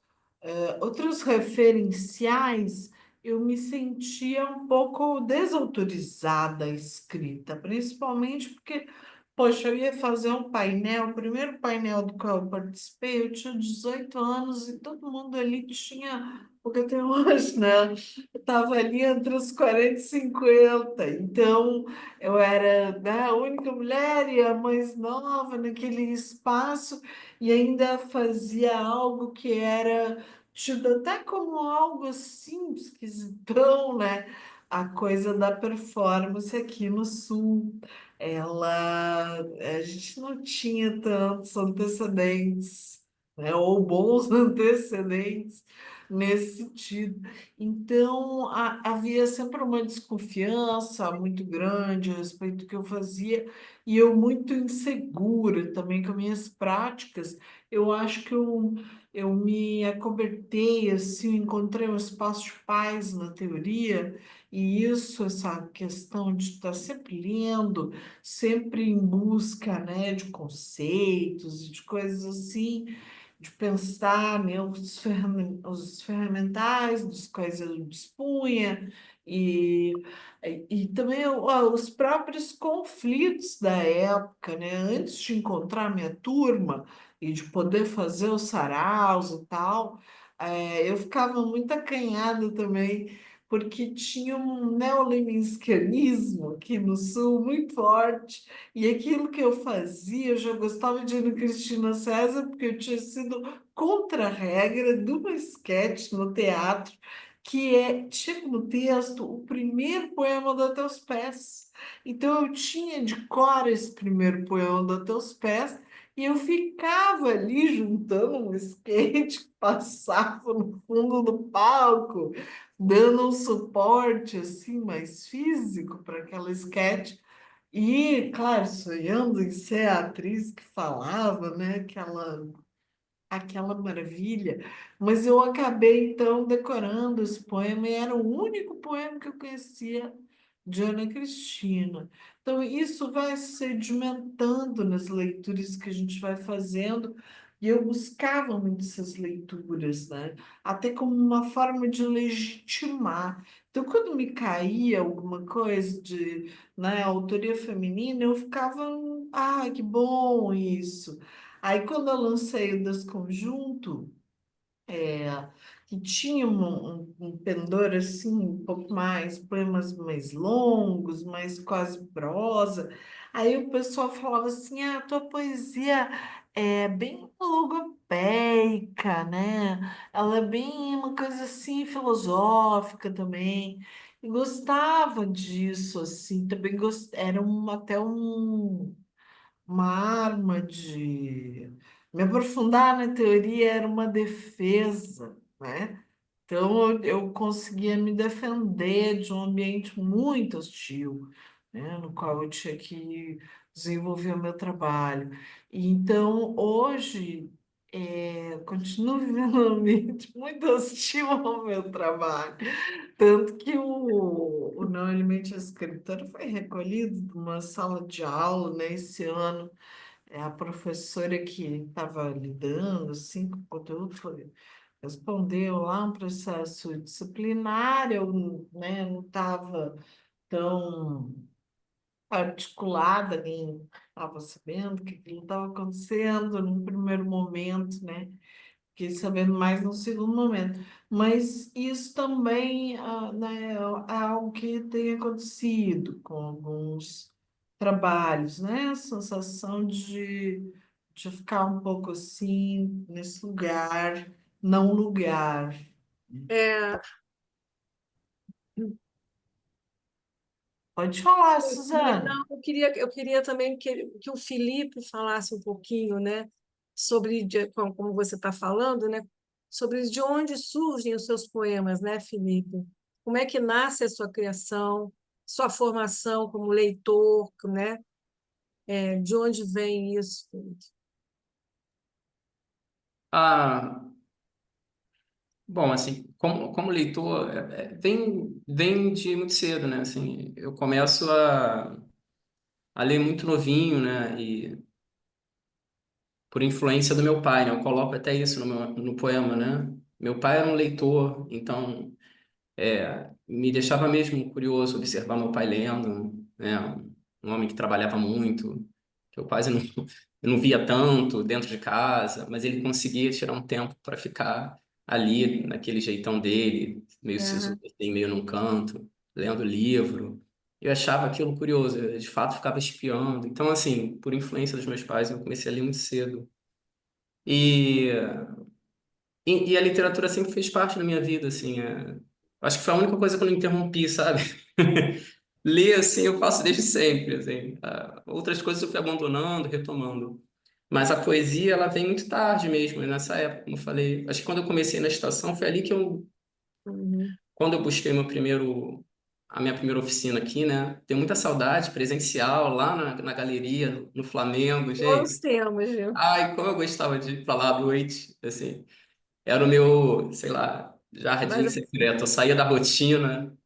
referenciais, eu me sentia um pouco desautorizada à escrita, principalmente porque, poxa, eu ia fazer um painel, o primeiro painel do qual eu participei, eu tinha 18 anos e todo mundo ali tinha, porque eu tenho hoje, né? Eu estava ali entre os 40 e 50, então eu era, né, a única mulher e a mais nova naquele espaço e ainda fazia algo que era tido até como algo assim esquisitão, né? A coisa da performance aqui no Sul. A gente não tinha tantos antecedentes, né? Ou bons antecedentes nesse sentido. Então, havia sempre uma desconfiança muito grande a respeito do que eu fazia, e eu muito insegura também com minhas práticas. eu acho que eu me acobertei, assim, encontrei um espaço de paz na teoria, e isso, essa questão de estar sempre lendo, sempre em busca, né, de conceitos e de coisas assim, de pensar, né, os ferramentais dos quais eu dispunha, e, e também os próprios conflitos da época, né, antes de encontrar minha turma, e de poder fazer os saraus e tal, eu ficava muito acanhada também, porque tinha um neoleminskianismo aqui no Sul muito forte, e aquilo que eu fazia, eu já gostava de Ana Cristina César, porque eu tinha sido contra-regra de uma esquete no teatro, tinha como texto o primeiro poema da Teus Pés. Então eu tinha de cor esse primeiro poema da Teus Pés, e eu ficava ali juntando um skate que passava no fundo do palco, dando um suporte assim mais físico para aquela sketch. E, claro, sonhando em ser a atriz que falava, né? Aquela maravilha. Mas eu acabei, então, decorando esse poema, e era o único poema que eu conhecia de Ana Cristina. Então, isso vai sedimentando nas leituras que a gente vai fazendo, e eu buscava muito essas leituras, né? Até como uma forma de legitimar. Então, quando me caía alguma coisa de, né, autoria feminina, eu ficava, ah, que bom isso. Aí, quando eu lancei o Desconjunto, que tinha um pendor assim, um pouco mais, poemas mais longos, mais quase prosa. Aí o pessoal falava assim: ah, a tua poesia é bem logopédica, né? Ela é bem uma coisa assim filosófica também. E gostava disso, assim, também era até uma arma de me aprofundar na teoria era uma defesa, né? Então eu conseguia me defender de um ambiente muito hostil, né? No qual eu tinha que desenvolver o meu trabalho. E então hoje continuo vivendo um ambiente muito hostil ao meu trabalho. Tanto que o Não Alimente a Escritora foi recolhido de uma sala de aula, né, esse ano. A professora que estava lidando assim, com o conteúdo respondeu lá um processo disciplinar, eu, né, não estava tão articulada, nem estava sabendo que aquilo estava acontecendo num primeiro momento, né? Fiquei sabendo mais no segundo momento. Mas isso também, né, é algo que tem acontecido com alguns trabalhos, né? A sensação de ficar um pouco assim, nesse lugar, não lugar. É, Pode falar, não, Suzana. eu queria também que o Felipe falasse um pouquinho, né, sobre, como você está falando, né, sobre de onde surgem os seus poemas, né, Felipe? Como é que nasce a sua criação, sua formação como leitor, né? De onde vem isso? Ah, bom, assim, como leitor, vem de muito cedo, né? Assim, eu começo a ler muito novinho, né? E por influência do meu pai, né? Eu coloco até isso no poema, né? Meu pai era um leitor, então me deixava mesmo curioso observar meu pai lendo, né? Um homem que trabalhava muito, que eu quase não, eu não via tanto dentro de casa, mas ele conseguia tirar um tempo para ficar ali, naquele jeitão dele, meio É, sisudo, assim, meio num canto, lendo livro. Eu achava aquilo curioso, eu, de fato ficava espiando. Então, assim, por influência dos meus pais, eu comecei a ler muito cedo. E, e a literatura sempre fez parte da minha vida, assim. Acho que foi a única coisa que eu não interrompi, sabe? Ler, assim, eu faço desde sempre, assim. Outras coisas eu fui abandonando, retomando. Mas a poesia, ela vem muito tarde mesmo, nessa época, como eu falei. Acho que quando eu comecei na estação, foi ali que uhum. quando eu busquei meu primeiro a minha primeira oficina aqui, né? Tenho muita saudade presencial lá na galeria, no Flamengo, Nós gente. temos, viu? Ai, como eu gostava de ir pra lá à noite, assim. Era o meu, sei lá, jardim Mas secreto. Eu saía da rotina,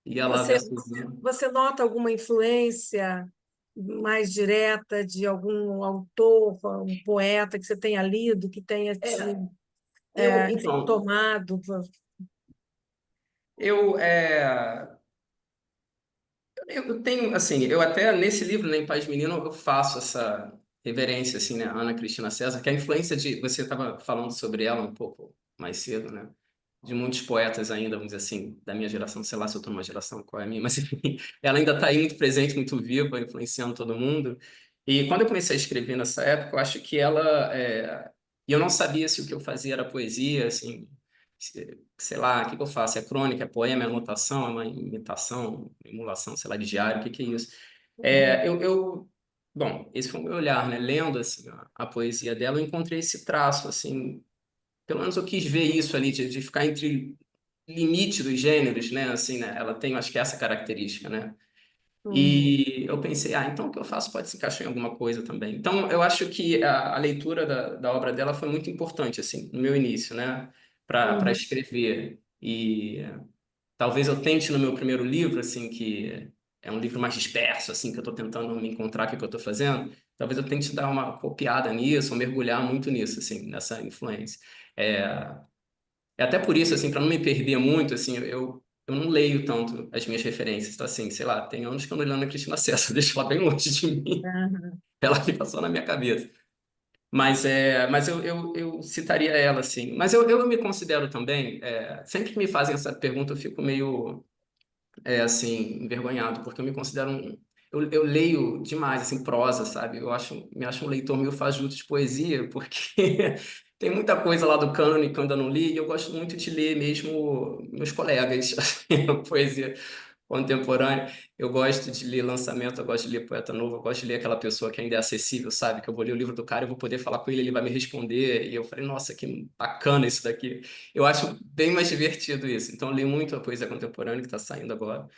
ia lá ver você, as coisinhas. você nota alguma influência mais direta de algum autor, um poeta que você tenha lido, que tenha te É, então, tomado? eu, é, eu tenho, assim, eu até nesse livro, né, em Paz Menino, eu faço essa reverência, assim, né, a Ana Cristina César, que é a influência de, você estava falando sobre ela um pouco mais cedo, né, de muitos poetas ainda, vamos dizer assim, da minha geração, sei lá se eu estou numa geração, qual é a minha, mas enfim, ela ainda está aí muito presente, muito viva, influenciando todo mundo. E quando eu comecei a escrever nessa época, eu acho que e eu não sabia se o que eu fazia era poesia, assim, sei lá, o que que eu faço? É crônica, é poema, é anotação, é uma imitação, emulação, sei lá, de diário, o que que é isso? Bom, esse foi o meu olhar, né? Lendo, assim, a poesia dela, eu encontrei esse traço, assim, pelo menos eu quis ver isso ali, de ficar entre limite dos gêneros, né? Assim, né? Ela tem, acho que essa característica, né? Uhum, E eu pensei, então o que eu faço pode se encaixar em alguma coisa também. Então, eu acho que a leitura da obra dela foi muito importante, assim, no meu início, né? Para uhum, escrever. E talvez eu tente no meu primeiro livro, assim, que é um livro mais disperso, assim, que eu estou tentando me encontrar com o que eu estou fazendo. Talvez eu tente dar uma copiada nisso, ou mergulhar muito nisso, assim, nessa influência. É, é até por isso, assim, para não me perder muito, assim, eu não leio tanto as minhas referências. Então, assim, sei lá, tem anos que eu não leio Ana Cristina César, deixo ela bem longe de mim. aham, Ela fica só na minha cabeça. Mas eu citaria ela, assim. Mas eu me considero também, sempre que me fazem essa pergunta, eu fico meio, assim, envergonhado, porque eu me considero eu leio demais, assim, prosa, sabe? Me acho um leitor meio fajuto de poesia, porque tem muita coisa lá do cânone que eu ainda não li, e eu gosto muito de ler mesmo meus colegas, assim, a poesia contemporânea. Eu gosto de ler lançamento, eu gosto de ler poeta novo, eu gosto de ler aquela pessoa que ainda é acessível, sabe? Que eu vou ler o livro do cara, eu vou poder falar com ele, ele vai me responder. E eu falei, nossa, que bacana isso daqui. Eu acho bem mais divertido isso. Então, eu leio muito a poesia contemporânea que está saindo agora.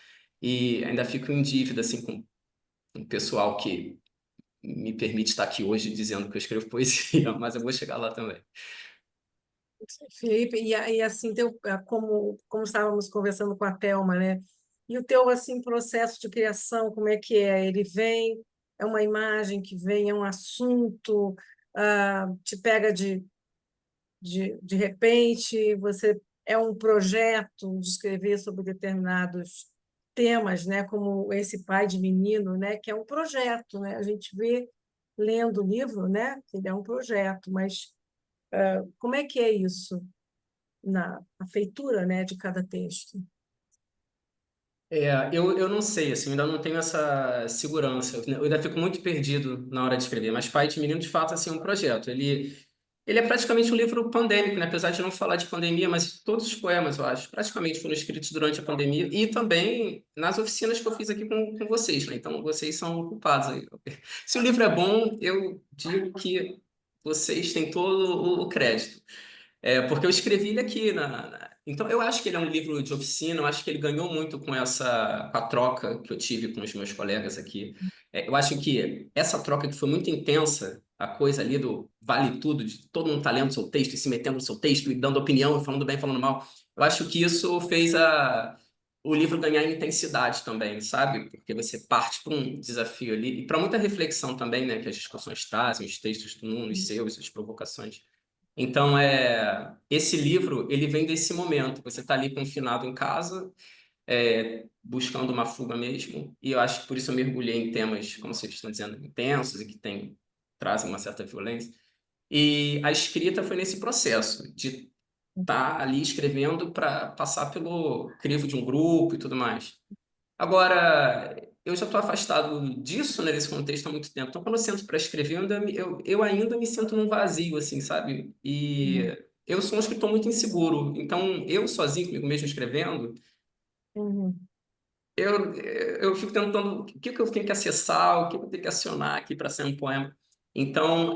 E ainda fico em dívida, assim, com o pessoal que me permite estar aqui hoje dizendo que eu escrevo poesia, mas eu vou chegar lá também. Felipe, e assim, como estávamos conversando com a Thelma, né? E o teu assim processo de criação, como é que é? Ele vem, é uma imagem que vem, é um assunto, te pega de repente, você é um projeto de escrever sobre determinados temas, né? Como esse pai de menino, né? Que é um projeto, né? A gente vê lendo o livro, né? Que ele é um projeto, mas como é que é isso? Na feitura, né, de cada texto. Eu não sei, assim, eu ainda não tenho essa segurança. Eu ainda fico muito perdido na hora de escrever. Mas Pai de Menino, de fato, assim, é um projeto. Ele é praticamente um livro pandêmico, né? Apesar de não falar de pandemia, mas todos os poemas, eu acho, praticamente foram escritos durante a pandemia e também nas oficinas que eu fiz aqui com vocês, né? Então, vocês são culpados aí. Se o livro é bom, eu digo que vocês têm todo o crédito. Porque eu escrevi ele aqui Então, eu acho que ele é um livro de oficina, eu acho que ele ganhou muito com a troca que eu tive com os meus colegas aqui. Eu acho que essa troca que foi muito intensa, a coisa ali do vale tudo, de todo mundo tá lendo seu texto e se metendo no seu texto e dando opinião, e falando bem, falando mal. Eu acho que isso fez o livro ganhar intensidade também, sabe? Porque você parte para um desafio ali e para muita reflexão também, né? Que as discussões trazem, os textos do mundo, os seus, as provocações. Então, esse livro, ele vem desse momento. Você está ali confinado em casa, buscando uma fuga mesmo. E eu acho que por isso eu mergulhei em temas, como vocês estão dizendo, intensos e que trazem uma certa violência. E a escrita foi nesse processo de estar ali escrevendo para passar pelo crivo de um grupo e tudo mais. Agora, eu já estou afastado disso, né, desse contexto há muito tempo. Então, quando eu sento para escrever, eu ainda me sinto num vazio, assim, sabe? Uhum, E eu sou um escritor muito inseguro. Então, eu sozinho, comigo mesmo escrevendo, uhum, eu fico tentando o que que eu tenho que acessar, o que que eu tenho que acionar aqui para ser um poema. Então,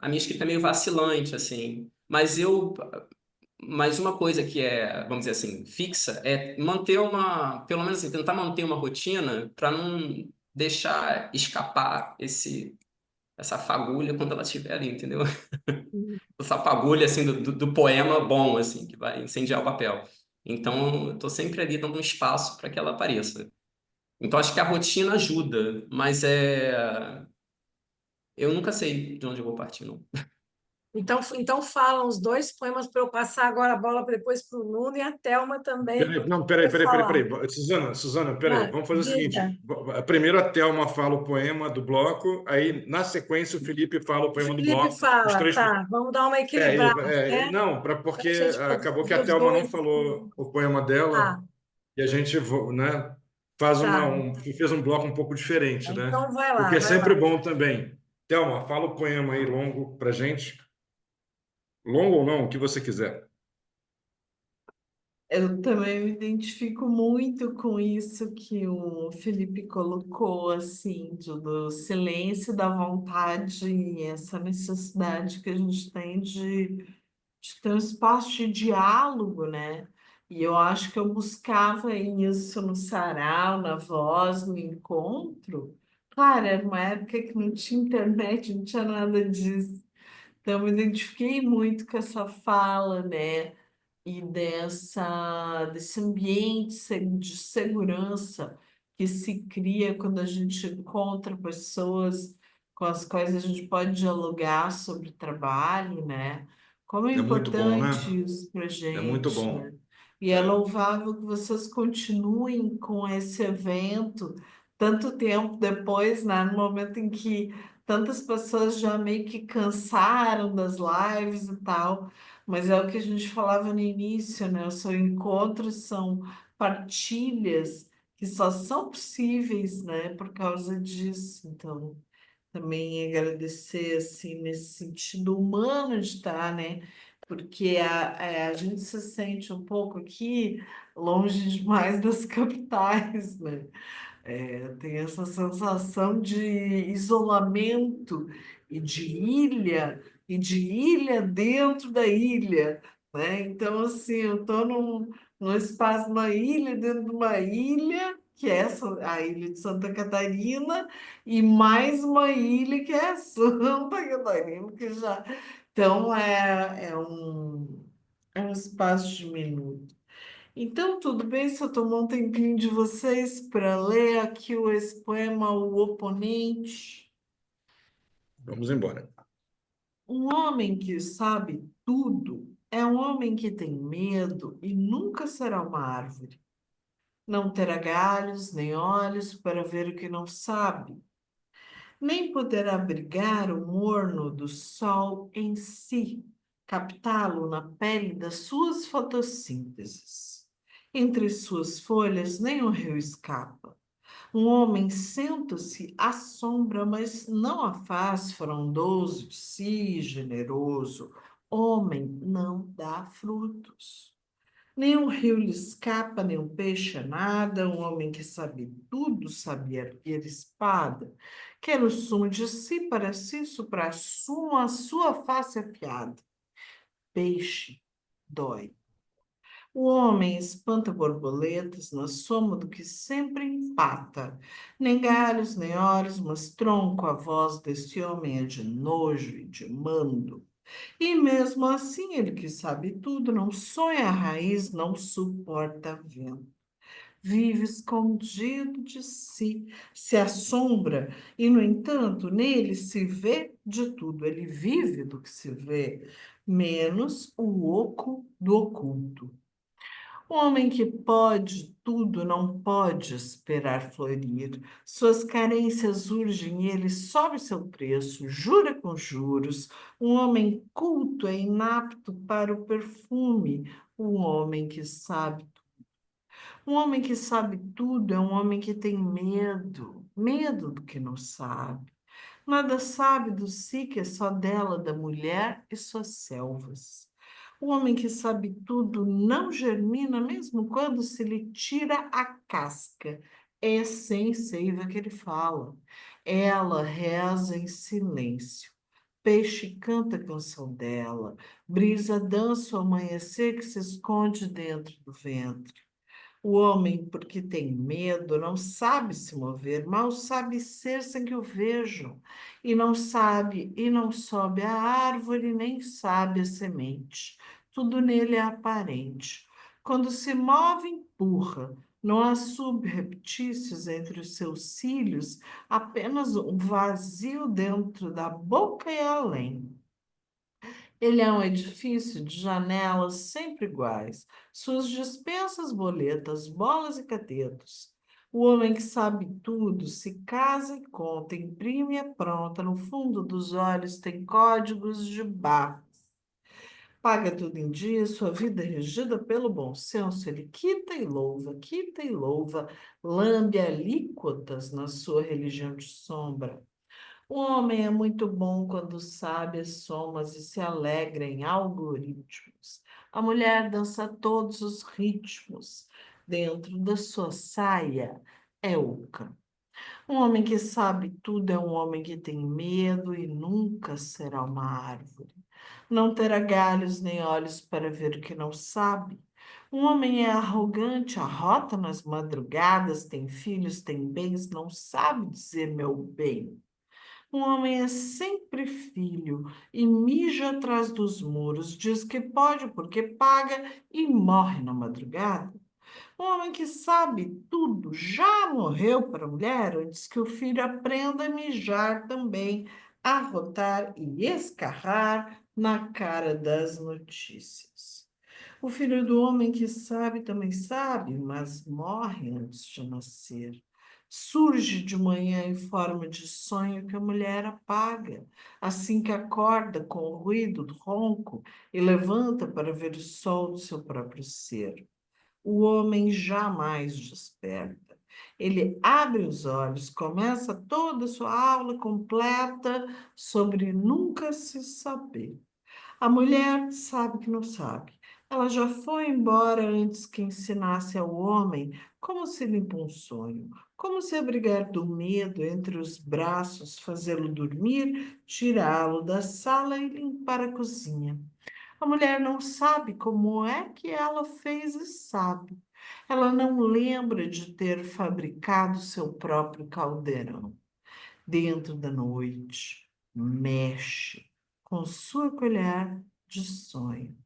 a minha escrita é meio vacilante, assim. Mas Mas uma coisa que é, vamos dizer assim, fixa é pelo menos assim, tentar manter uma rotina para não deixar escapar essa fagulha quando ela estiver ali, entendeu? Essa fagulha assim do poema bom assim que vai incendiar o papel. Então, eu tô sempre ali dando um espaço para que ela apareça. Então, acho que a rotina ajuda, mas eu nunca sei de onde eu vou partir, não. Então falam os dois poemas para eu passar agora a bola depois para o Nuno e a Thelma também Peraí, não, peraí, vai peraí, peraí, falar. peraí. Suzana, peraí. Ah, Vamos fazer o diga. seguinte. Primeiro a Thelma fala o poema do bloco, aí na sequência o Felipe fala o O poema do Felipe bloco. Os fala, três. tá, vamos dar uma equilibrada, né? Não, Para porque a gente poder acabou que ouvir a os Thelma não dois. falou o poema dela Ah, e a gente, né, faz tá. fez um bloco um pouco diferente, né? Então vai O que lá, é vai sempre lá. bom também. Thelma, fala o poema aí longo pra gente. Longo ou não, o que você quiser. Eu também me identifico muito com isso que o Felipe colocou, assim, do silêncio, da vontade, e essa necessidade que a gente tem de ter um espaço de diálogo, né? E eu acho que eu buscava isso no sarau, na voz, no encontro. Claro, era uma época que não tinha internet, não tinha nada disso. Então, eu me identifiquei muito com essa fala, né? E desse ambiente de segurança que se cria quando a gente encontra pessoas com as quais a gente pode dialogar sobre trabalho, né? Como é É muito bom, né? importante isso para É muito gente, bom. né? E é É. louvável que vocês continuem com esse evento tanto tempo depois, né? No momento em que tantas pessoas já meio que cansaram das lives e tal. Mas é o que a gente falava no início, né? Os seus encontros são partilhas que só são possíveis, né, por causa disso. Então, também agradecer, assim, nesse sentido humano de estar, né? Porque a gente se sente um pouco aqui longe demais das capitais, né? Tem essa sensação de isolamento e de ilha dentro da ilha, né? Então, assim, eu estou num espaço, numa ilha dentro de uma ilha, que é a ilha de Santa Catarina, e mais uma ilha que é Santa Catarina, que já... Então, é um espaço diminuto. Então, tudo bem se eu tomar um tempinho de vocês para ler aqui esse poema, O Oponente? Vamos embora. Um homem que sabe tudo é um homem que tem medo e nunca será uma árvore. Não terá galhos nem olhos para ver o que não sabe, nem poderá abrigar o morno do sol em si, captá-lo na pele das suas fotossínteses. Entre suas folhas nem o rio escapa. Um homem senta-se à sombra, mas não a faz frondoso de si, generoso. Homem não dá frutos. Nem um rio lhe escapa, nem um peixe a nada. Um homem que sabe tudo, sabe erguer espada. Quer o sumo de si para si, supra-sumo a sua face afiada. Peixe dói. O homem espanta borboletas na soma do que sempre empata. Nem galhos, nem olhos, mas tronco, a voz desse homem é de nojo e de mando. E mesmo assim, ele que sabe tudo, não sonha a raiz, não suporta vento. Vive escondido de si, se assombra, e, no entanto, nele se vê de tudo. Ele vive do que se vê, menos o oco do oculto. O homem que pode tudo não pode esperar florir. Suas carências urgem e ele sobe seu preço, jura com juros. Um homem culto é inapto para o perfume. Um homem que sabe. Um homem que sabe tudo é um homem que tem medo, medo do que não sabe. Nada sabe do si que é só dela, da mulher e suas selvas. O homem que sabe tudo não germina, mesmo quando se lhe tira a casca. É sem seiva que ele fala. Ela reza em silêncio. Peixe canta a canção dela, brisa dança o amanhecer que se esconde dentro do ventre. O homem, porque tem medo, não sabe se mover, mal sabe ser sem que o vejam, e não sabe, e não sobe a árvore, nem sabe a semente. Tudo nele é aparente. Quando se move, empurra. Não há subreptícios entre os seus cílios, apenas um vazio dentro da boca e além. Ele é um edifício de janelas sempre iguais, suas dispensas, boletas, bolas e catetos. O homem que sabe tudo se casa e conta, imprime e é pronta. No fundo dos olhos tem códigos de barras. Paga tudo em dia, sua vida é regida pelo bom senso. Ele quita e louva, lambe alíquotas na sua religião de sombra. O homem é muito bom quando sabe as somas e se alegra em algoritmos. A mulher dança todos os ritmos. Dentro da sua saia é oca. Um homem que sabe tudo é um homem que tem medo e nunca será uma árvore. Não terá galhos nem olhos para ver o que não sabe. Um homem é arrogante, arrota nas madrugadas, tem filhos, tem bens, não sabe dizer meu bem. Um homem é sempre filho e mija atrás dos muros, diz que pode porque paga e morre na madrugada. Um homem que sabe tudo já morreu para a mulher antes que o filho aprenda a mijar também, arrotar e escarrar na cara das notícias. O filho do homem que sabe também sabe, mas morre antes de nascer. Surge de manhã em forma de sonho que a mulher apaga, assim que acorda com o ruído do ronco e levanta para ver o sol do seu próprio ser. O homem jamais desperta. Ele abre os olhos, começa toda a sua aula completa sobre nunca se saber. A mulher sabe que não sabe. Ela já foi embora antes que ensinasse ao homem como se limpa um sonho, como se abrigar do medo entre os braços, fazê-lo dormir, tirá-lo da sala e limpar a cozinha. A mulher não sabe como é que ela fez e sabe. Ela não lembra de ter fabricado seu próprio caldeirão. Dentro da noite, mexe com sua colher de sonho.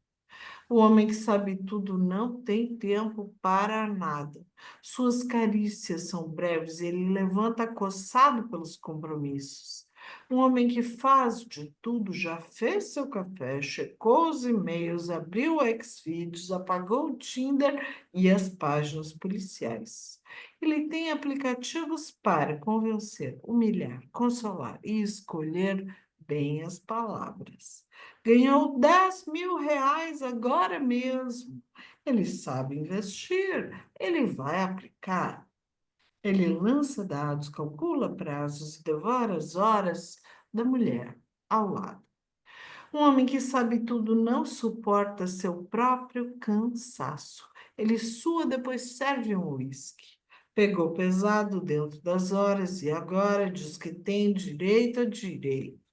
O homem que sabe tudo não tem tempo para nada. Suas carícias são breves e ele levanta coçado pelos compromissos. Um homem que faz de tudo, já fez seu café, checou os e-mails, abriu o Xvideos, apagou o Tinder e as páginas policiais. Ele tem aplicativos para convencer, humilhar, consolar e escolher bem as palavras. Ganhou 10.000 reais agora mesmo. Ele sabe investir, ele vai aplicar. Ele lança dados, calcula prazos e devora as horas da mulher ao lado. Um homem que sabe tudo não suporta seu próprio cansaço. Ele sua, depois serve um uísque. Pegou pesado dentro das horas e agora diz que tem direito a direitos.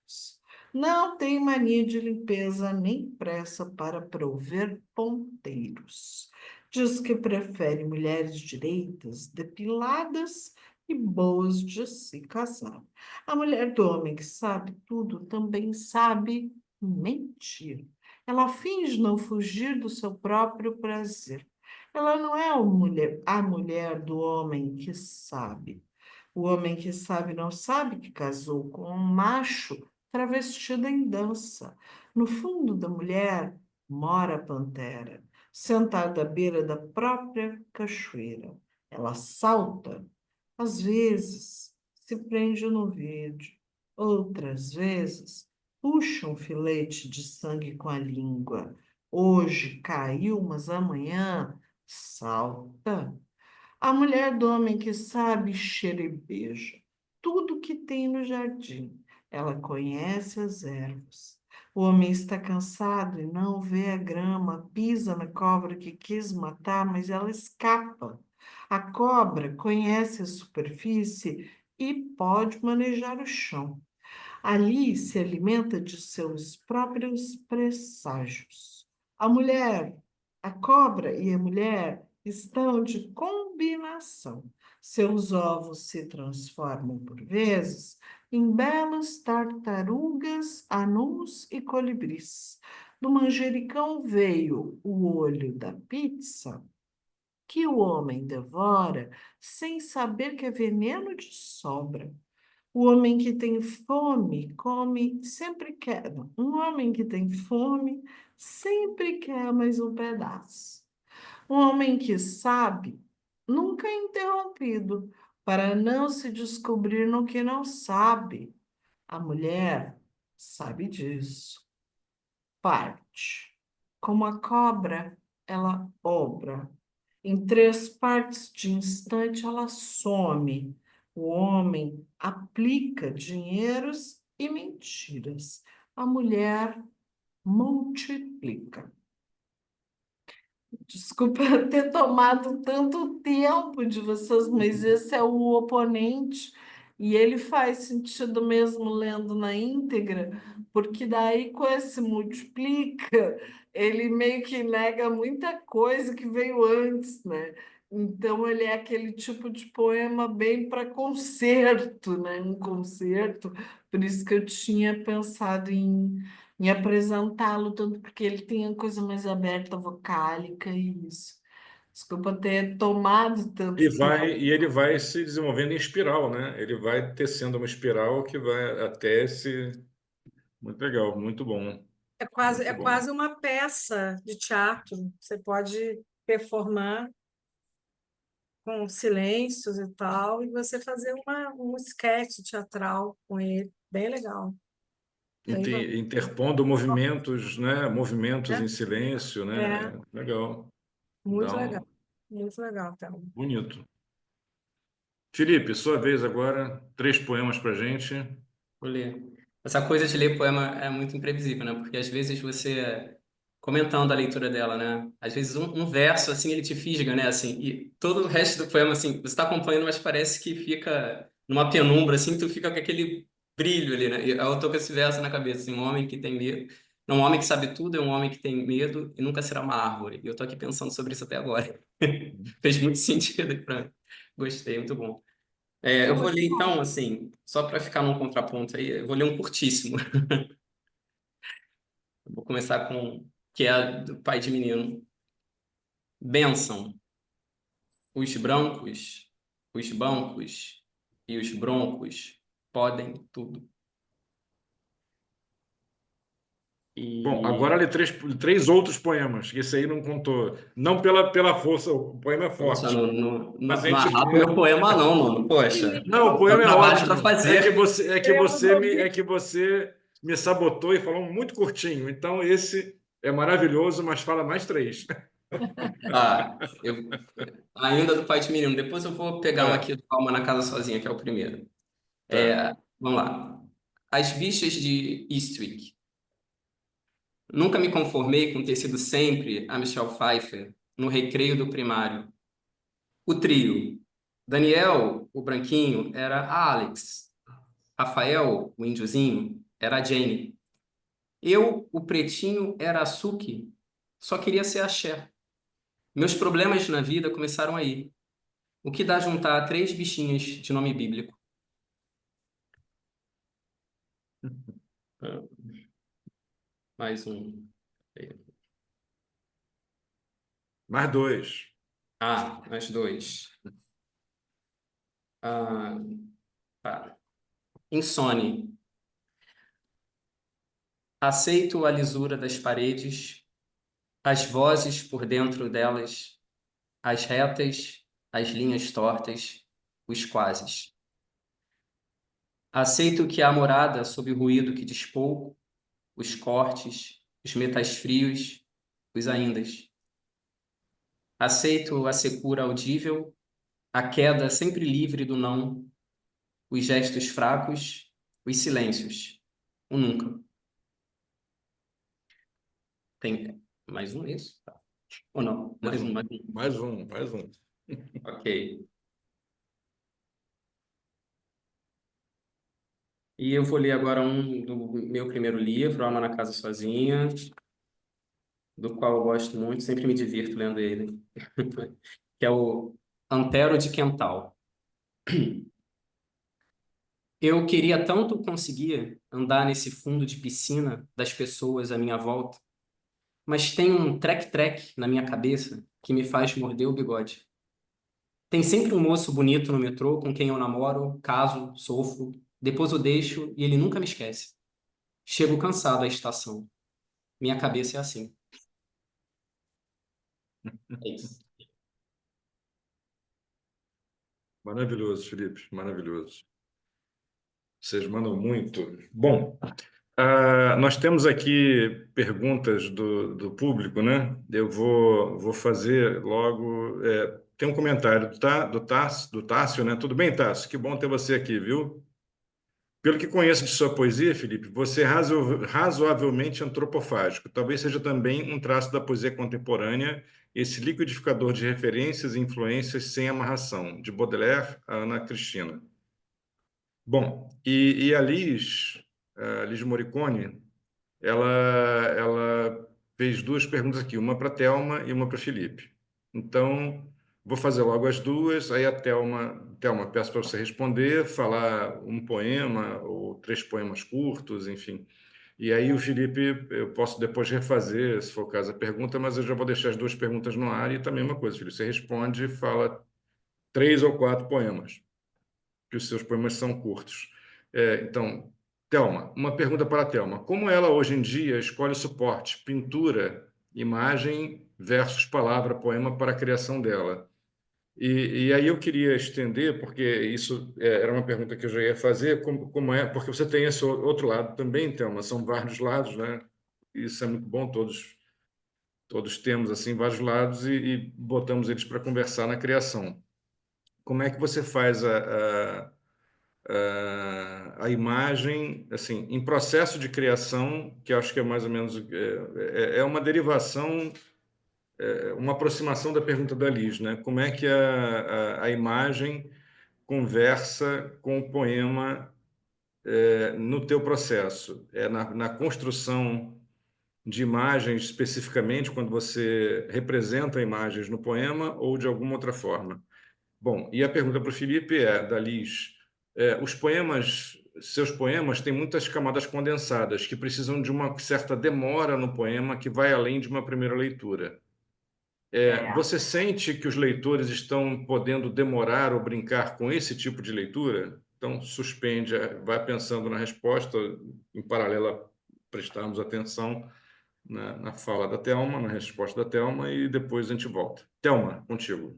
Não tem mania de limpeza nem pressa para prover ponteiros. Diz que prefere mulheres direitas, depiladas e boas de se casar. A mulher do homem que sabe tudo também sabe mentir. Ela finge não fugir do seu próprio prazer. Ela não é a mulher do homem que sabe. O homem que sabe não sabe que casou com um macho travestido em dança. No fundo da mulher mora a pantera, sentada à beira da própria cachoeira. Ela salta, às vezes se prende no vídeo, outras vezes puxa um filete de sangue com a língua. Hoje caiu, mas amanhã salta. A mulher do homem que sabe cheira e beija tudo que tem no jardim. Ela conhece as ervas. O homem está cansado e não vê a grama, pisa na cobra que quis matar, mas ela escapa. A cobra conhece a superfície e pode manejar o chão. Ali se alimenta de seus próprios presságios. A mulher, a cobra e a mulher estão de combinação. Seus ovos se transformam, por vezes, em belas tartarugas, anuns e colibris. Do manjericão veio o olho da pizza, que o homem devora sem saber que é veneno de sobra. O homem que tem fome come, sempre quer. Não, um homem que tem fome sempre quer mais um pedaço. Um homem que sabe nunca é interrompido para não se descobrir no que não sabe. A mulher sabe disso. Parte. Como a cobra, ela obra. Em 3 partes de instante, ela some. O homem aplica dinheiros e mentiras. A mulher multiplica. Desculpa ter tomado tanto tempo de vocês, mas esse é o oponente, e ele faz sentido mesmo lendo na íntegra, porque daí com esse multiplica, ele meio que nega muita coisa que veio antes, né? Então ele é aquele tipo de poema bem para concerto, né? Um concerto, por isso que eu tinha pensado em apresentá-lo, tanto porque ele tem a coisa mais aberta, vocálica e isso. Desculpa ter tomado tanto tempo. Ele vai se desenvolvendo em espiral, né? Ele vai tecendo uma espiral que vai até se... Muito legal, muito bom, É muito bom. quase uma peça de teatro. Você pode performar com silêncios e tal, e você fazer um esquete teatral com ele. Bem legal. Bem Interpondo movimentos, né? Movimentos é, em silêncio, é, né? Legal. Dá muito legal. um... Muito legal, então. Bonito. Felipe, sua vez agora. 3 poemas para gente. Vou ler. Essa coisa de ler poema é muito imprevisível, né? Porque às vezes você, comentando a leitura dela, né? Às vezes um verso, assim, ele te fisga, né? Assim, e todo o resto do poema, assim, você está acompanhando, mas parece que fica numa penumbra, assim, tu fica com aquele brilho ali, né? E eu tô com esse verso na cabeça, assim, um homem que tem medo. Não, um homem que sabe tudo é um homem que tem medo e nunca será uma árvore. E eu tô aqui pensando sobre isso até agora. Fez muito sentido pra mim. Gostei, muito bom. Eu vou ler então, assim, só para ficar num contraponto aí, eu vou ler um curtíssimo. Eu vou começar com, que é do pai de menino. Bênção, os brancos, os bancos e os broncos podem tudo. Bom, E agora lê 3 outros poemas, que esse aí não contou. Não pela força, o poema é poxa, forte. Mas a não gente... arrasa meu poema não, mano. Poxa, Não, o dá poema é trabalho para ótimo. fazer. É que você me sabotou e falou muito curtinho. Então, esse é maravilhoso, mas fala mais 3. Tá, ainda do pai de menino. Depois eu vou pegar um É. aqui do Calma na Casa Sozinha, que é o primeiro. Tá. Vamos lá. As bichas de Eastwick. Nunca me conformei com ter sido sempre a Michelle Pfeiffer no recreio do primário. O trio. Daniel, o branquinho, era a Alex. Rafael, o índiozinho, era a Jane. Eu, o pretinho, era a Suki. Só queria ser a Cher. Meus problemas na vida começaram aí. O que dá juntar 3 bichinhas de nome bíblico? Ah, mais um. Mais 2. Mais 2. Ah, tá. Insone. Aceito a lisura das paredes, as vozes por dentro delas, as retas, as linhas tortas, os quases. Aceito que há morada sob o ruído que diz pouco, os cortes, os metais frios, os aindas. Aceito a secura audível, a queda sempre livre do não, os gestos fracos, os silêncios, o nunca. Tem mais um isso? Tá. Ou não? Mais um, mais um. Mais um. Ok. E eu vou ler agora um do meu primeiro livro, Alma na Casa Sozinha, do qual eu gosto muito, sempre me divirto lendo ele, que é o Antero de Quental. Eu queria tanto conseguir andar nesse fundo de piscina das pessoas à minha volta, mas tem um trek-trek na minha cabeça que me faz morder o bigode. Tem sempre um moço bonito no metrô com quem eu namoro, caso, sofro, depois o deixo e ele nunca me esquece. Chego cansado à estação. Minha cabeça é assim. É isso. Maravilhoso, Felipe, maravilhoso. Vocês mandam muito. Bom, nós temos aqui perguntas do público, né? Eu vou fazer logo. Tem um comentário do Tássio, né? Tudo bem, Tássio? Que bom ter você aqui, viu? Pelo que conheço de sua poesia, Felipe, você é razoavelmente antropofágico. Talvez seja também um traço da poesia contemporânea, esse liquidificador de referências e influências sem amarração, de Baudelaire a Ana Cristina. Bom, e a Liz Morricone, ela fez duas perguntas aqui, uma para Thelma e uma para Felipe. Então, vou fazer logo as duas, aí a Thelma, peço para você responder, falar um poema ou 3 poemas curtos, enfim. E aí o Felipe, eu posso depois refazer, se for o caso, a pergunta, mas eu já vou deixar as duas perguntas no ar e também uma coisa, Felipe, você responde e fala 3 ou 4 poemas, que os seus poemas são curtos. Então, Thelma, uma pergunta para a Thelma. Como ela, hoje em dia, escolhe o suporte, pintura, imagem versus palavra, poema, para a criação dela? E aí eu queria estender, porque isso era uma pergunta que eu já ia fazer, como é, porque você tem esse outro lado também, Thelma, são vários lados, né? Isso é muito bom, todos temos assim vários lados e botamos eles para conversar na criação. Como é que você faz a imagem, assim, em processo de criação, que eu acho que é mais ou menos é uma derivação, uma aproximação da pergunta da Liz, né? Como é que a imagem conversa com o poema no teu processo? É na construção de imagens especificamente, quando você representa imagens no poema ou de alguma outra forma? Bom, e a pergunta para o Felipe da Liz, seus poemas têm muitas camadas condensadas que precisam de uma certa demora no poema que vai além de uma primeira leitura. É. Você sente que os leitores estão podendo demorar ou brincar com esse tipo de leitura? Então, suspende, vai pensando na resposta, em paralelo a prestarmos atenção na fala da Thelma, na resposta da Thelma, e depois a gente volta. Thelma, contigo.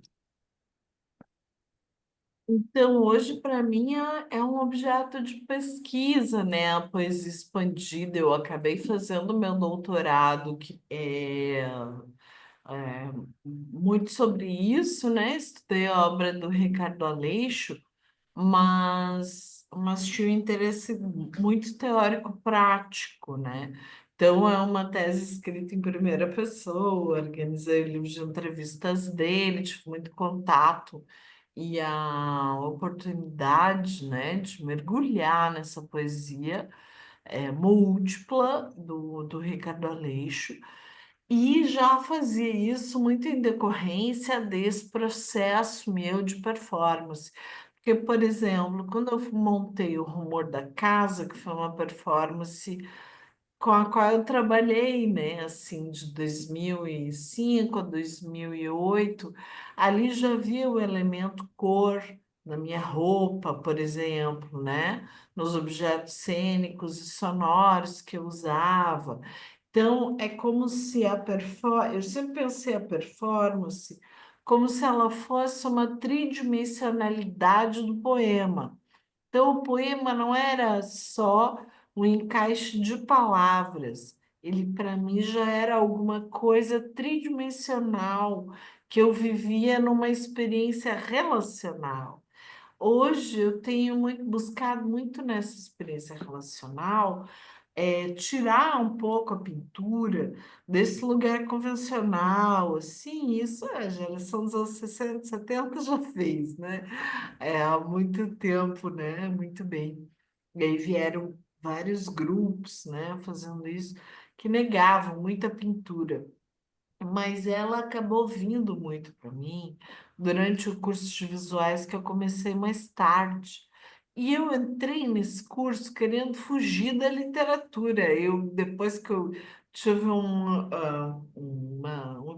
Então, hoje, para mim, é um objeto de pesquisa, né? A poesia expandida. Eu acabei fazendo meu doutorado, que é muito sobre isso, né? Estudei a obra do Ricardo Aleixo, mas tinha um interesse muito teórico-prático, né? Então, é uma tese escrita em primeira pessoa, organizei o livro de entrevistas dele, tive muito contato e a oportunidade, né, de mergulhar nessa poesia múltipla do Ricardo Aleixo, e já fazia isso muito em decorrência desse processo meu de performance. Porque, por exemplo, quando eu montei o Rumor da Casa, que foi uma performance com a qual eu trabalhei, né, assim, de 2005 a 2008, ali já havia o elemento cor na minha roupa, por exemplo, né, nos objetos cênicos e sonoros que eu usava. Então, é como se a performance, eu sempre pensei a performance como se ela fosse uma tridimensionalidade do poema. Então, o poema não era só um encaixe de palavras, ele para mim já era alguma coisa tridimensional que eu vivia numa experiência relacional. Hoje eu tenho buscado muito nessa experiência relacional tirar um pouco a pintura desse lugar convencional, assim, isso a geração dos anos 60, 70 já fez, né? Há muito tempo, né? Muito bem. E aí vieram vários grupos, né, fazendo isso, que negavam muita pintura. Mas ela acabou vindo muito para mim durante o curso de visuais que eu comecei mais tarde. E eu entrei nesse curso querendo fugir da literatura. Depois que eu tive um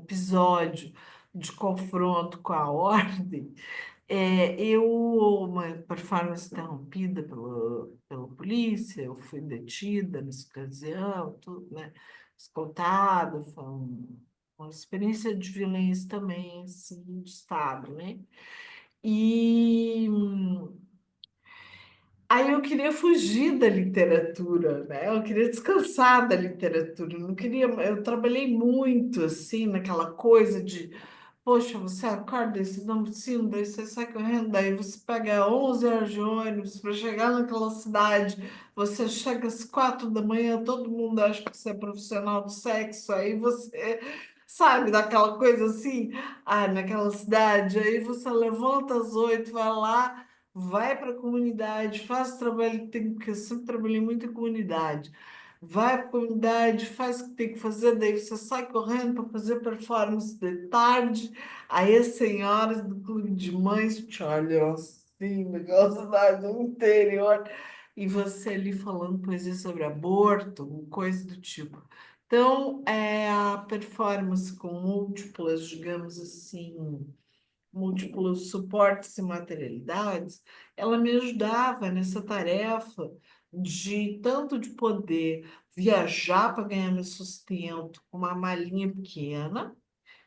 episódio de confronto com a ordem, uma performance interrompida pela polícia, eu fui detida nessa ocasião, tudo, né? Escoltada, foi uma experiência de violência também, assim, de Estado, né? E aí eu queria fugir da literatura, né? Eu queria descansar da literatura, eu não queria, eu trabalhei muito, assim, naquela coisa de poxa, você acorda e se dá um sino, daí você sai correndo, daí você pega 11 horas de ônibus para chegar naquela cidade, você chega às 4 da manhã, todo mundo acha que você é profissional do sexo, aí você, sabe, daquela coisa assim, naquela cidade, aí você levanta às 8, vai lá, vai para a comunidade, faz o trabalho que tem, porque eu sempre trabalhei muito em comunidade. Vai para a comunidade, faz o que tem que fazer, daí você sai correndo para fazer performance de tarde. Aí as senhoras do clube de mães te olham assim, naquela cidade do interior, e você ali falando poesia sobre aborto, coisa do tipo. Então, a performance com múltiplas, digamos assim, múltiplos suportes e materialidades, ela me ajudava nessa tarefa de tanto de poder viajar para ganhar meu sustento com uma malinha pequena,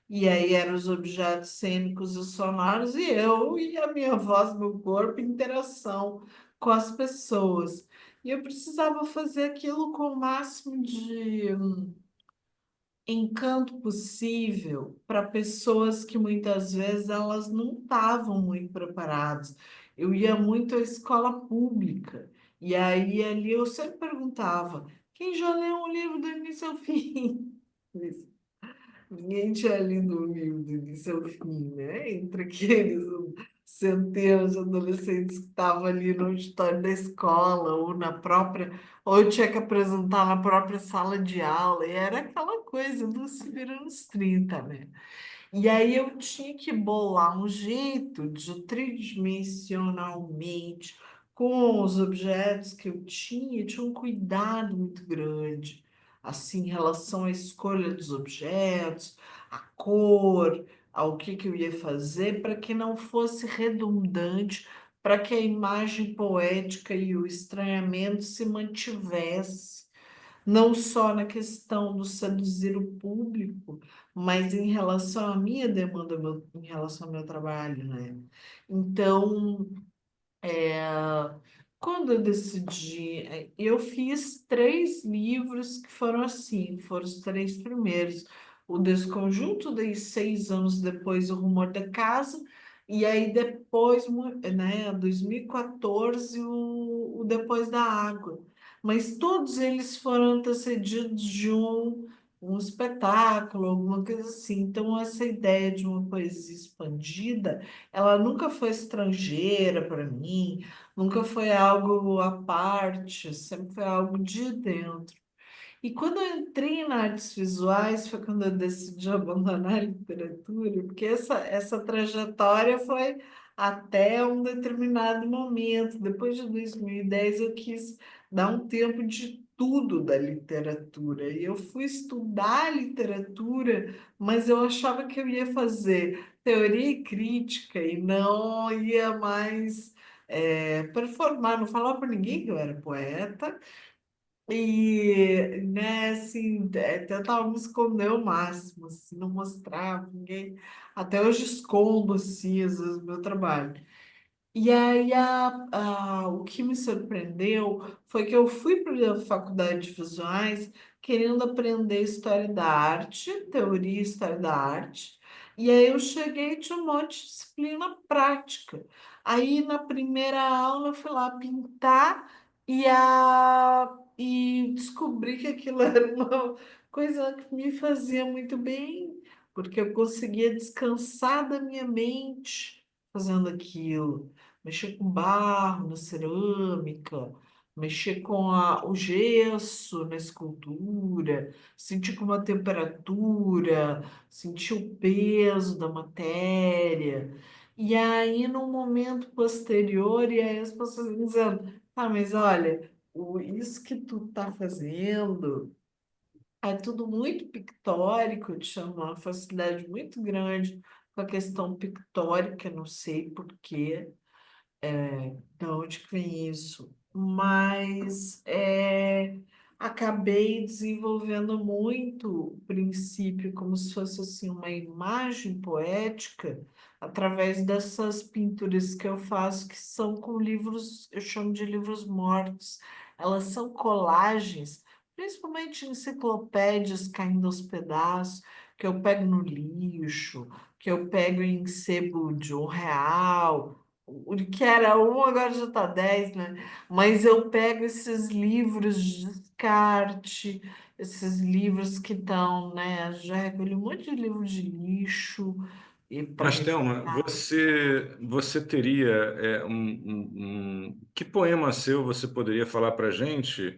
e aí eram os objetos cênicos e sonoros, e eu e a minha voz, meu corpo, em interação com as pessoas. E eu precisava fazer aquilo com o máximo de encanto possível para pessoas que muitas vezes elas não estavam muito preparadas. Eu ia muito à escola pública, e aí ali eu sempre perguntava: quem já leu um livro do início ao fim? Ninguém tinha lido o livro do início ao fim, né? Entre aqueles centenas de adolescentes que estavam ali no auditório da escola, ou na própria, ou eu tinha que apresentar na própria sala de aula, e era aquela coisa do se vira nos 30, né? E aí eu tinha que bolar um jeito de tridimensionalmente, com os objetos que eu tinha um cuidado muito grande, assim, em relação à escolha dos objetos, a cor, ao que eu ia fazer, para que não fosse redundante, para que a imagem poética e o estranhamento se mantivesse não só na questão do seduzir o público, mas em relação à minha demanda, em relação ao meu trabalho, né? Então, quando eu decidi, eu fiz 3 livros que foram assim, foram os 3 primeiros. O Desconjunto, daí 6 anos depois, O Rumor da Casa, e aí depois, né, 2014, o Depois da Água. Mas todos eles foram antecedidos de um espetáculo, alguma coisa assim. Então, essa ideia de uma poesia expandida, ela nunca foi estrangeira para mim, nunca foi algo à parte, sempre foi algo de dentro. E quando eu entrei em artes visuais, foi quando eu decidi abandonar a literatura, porque essa trajetória foi até um determinado momento. Depois de 2010, eu quis dar um tempo de tudo da literatura. E eu fui estudar literatura, mas eu achava que eu ia fazer teoria e crítica e não ia mais performar, não falava para ninguém que eu era poeta. E, né, assim, tentava me esconder o máximo, assim, não mostrar pra ninguém. Até hoje escondo, assim, às vezes, o meu trabalho. E aí, o que me surpreendeu foi que eu fui para a faculdade de visuais querendo aprender história da arte, teoria e história da arte. E aí eu cheguei e tinha um monte de disciplina prática. Aí, na primeira aula, eu fui lá pintar e descobri que aquilo era uma coisa que me fazia muito bem, porque eu conseguia descansar da minha mente fazendo aquilo, mexer com barro, na cerâmica, mexer com o gesso na escultura, sentir como a temperatura, sentir o peso da matéria. E aí, no momento posterior, e aí as pessoas vão dizendo, tá, mas olha, isso que tu tá fazendo é tudo muito pictórico, eu te chamo uma facilidade muito grande com a questão pictórica, não sei por quê. Da onde que vem isso? Mas acabei desenvolvendo muito o princípio como se fosse assim uma imagem poética através dessas pinturas que eu faço, que são com livros, eu chamo de livros mortos. Elas são colagens, principalmente enciclopédias caindo aos pedaços, que eu pego no lixo, que eu pego em sebo de R$ 1. O que era um, agora já está 10, né? Mas eu pego esses livros de descarte, esses livros que estão, né? Já recolhi um monte de livro de lixo e para Mas, Thelma, você teria que poema seu você poderia falar para a gente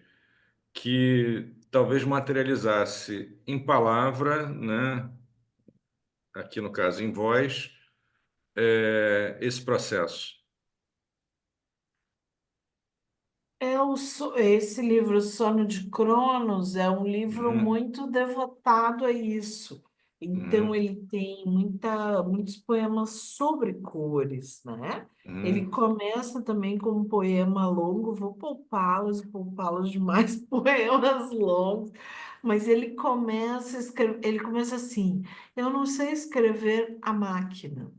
que talvez materializasse em palavra, né? Aqui no caso em voz, esse processo? Esse livro, Sono de Cronos, é um livro Uhum, muito devotado a isso. Então, uhum, ele tem muitos poemas sobre cores, né? Ele uhum. começa também com um poema longo, vou poupá-los de mais poemas longos, mas ele começa assim: eu não sei escrever a máquina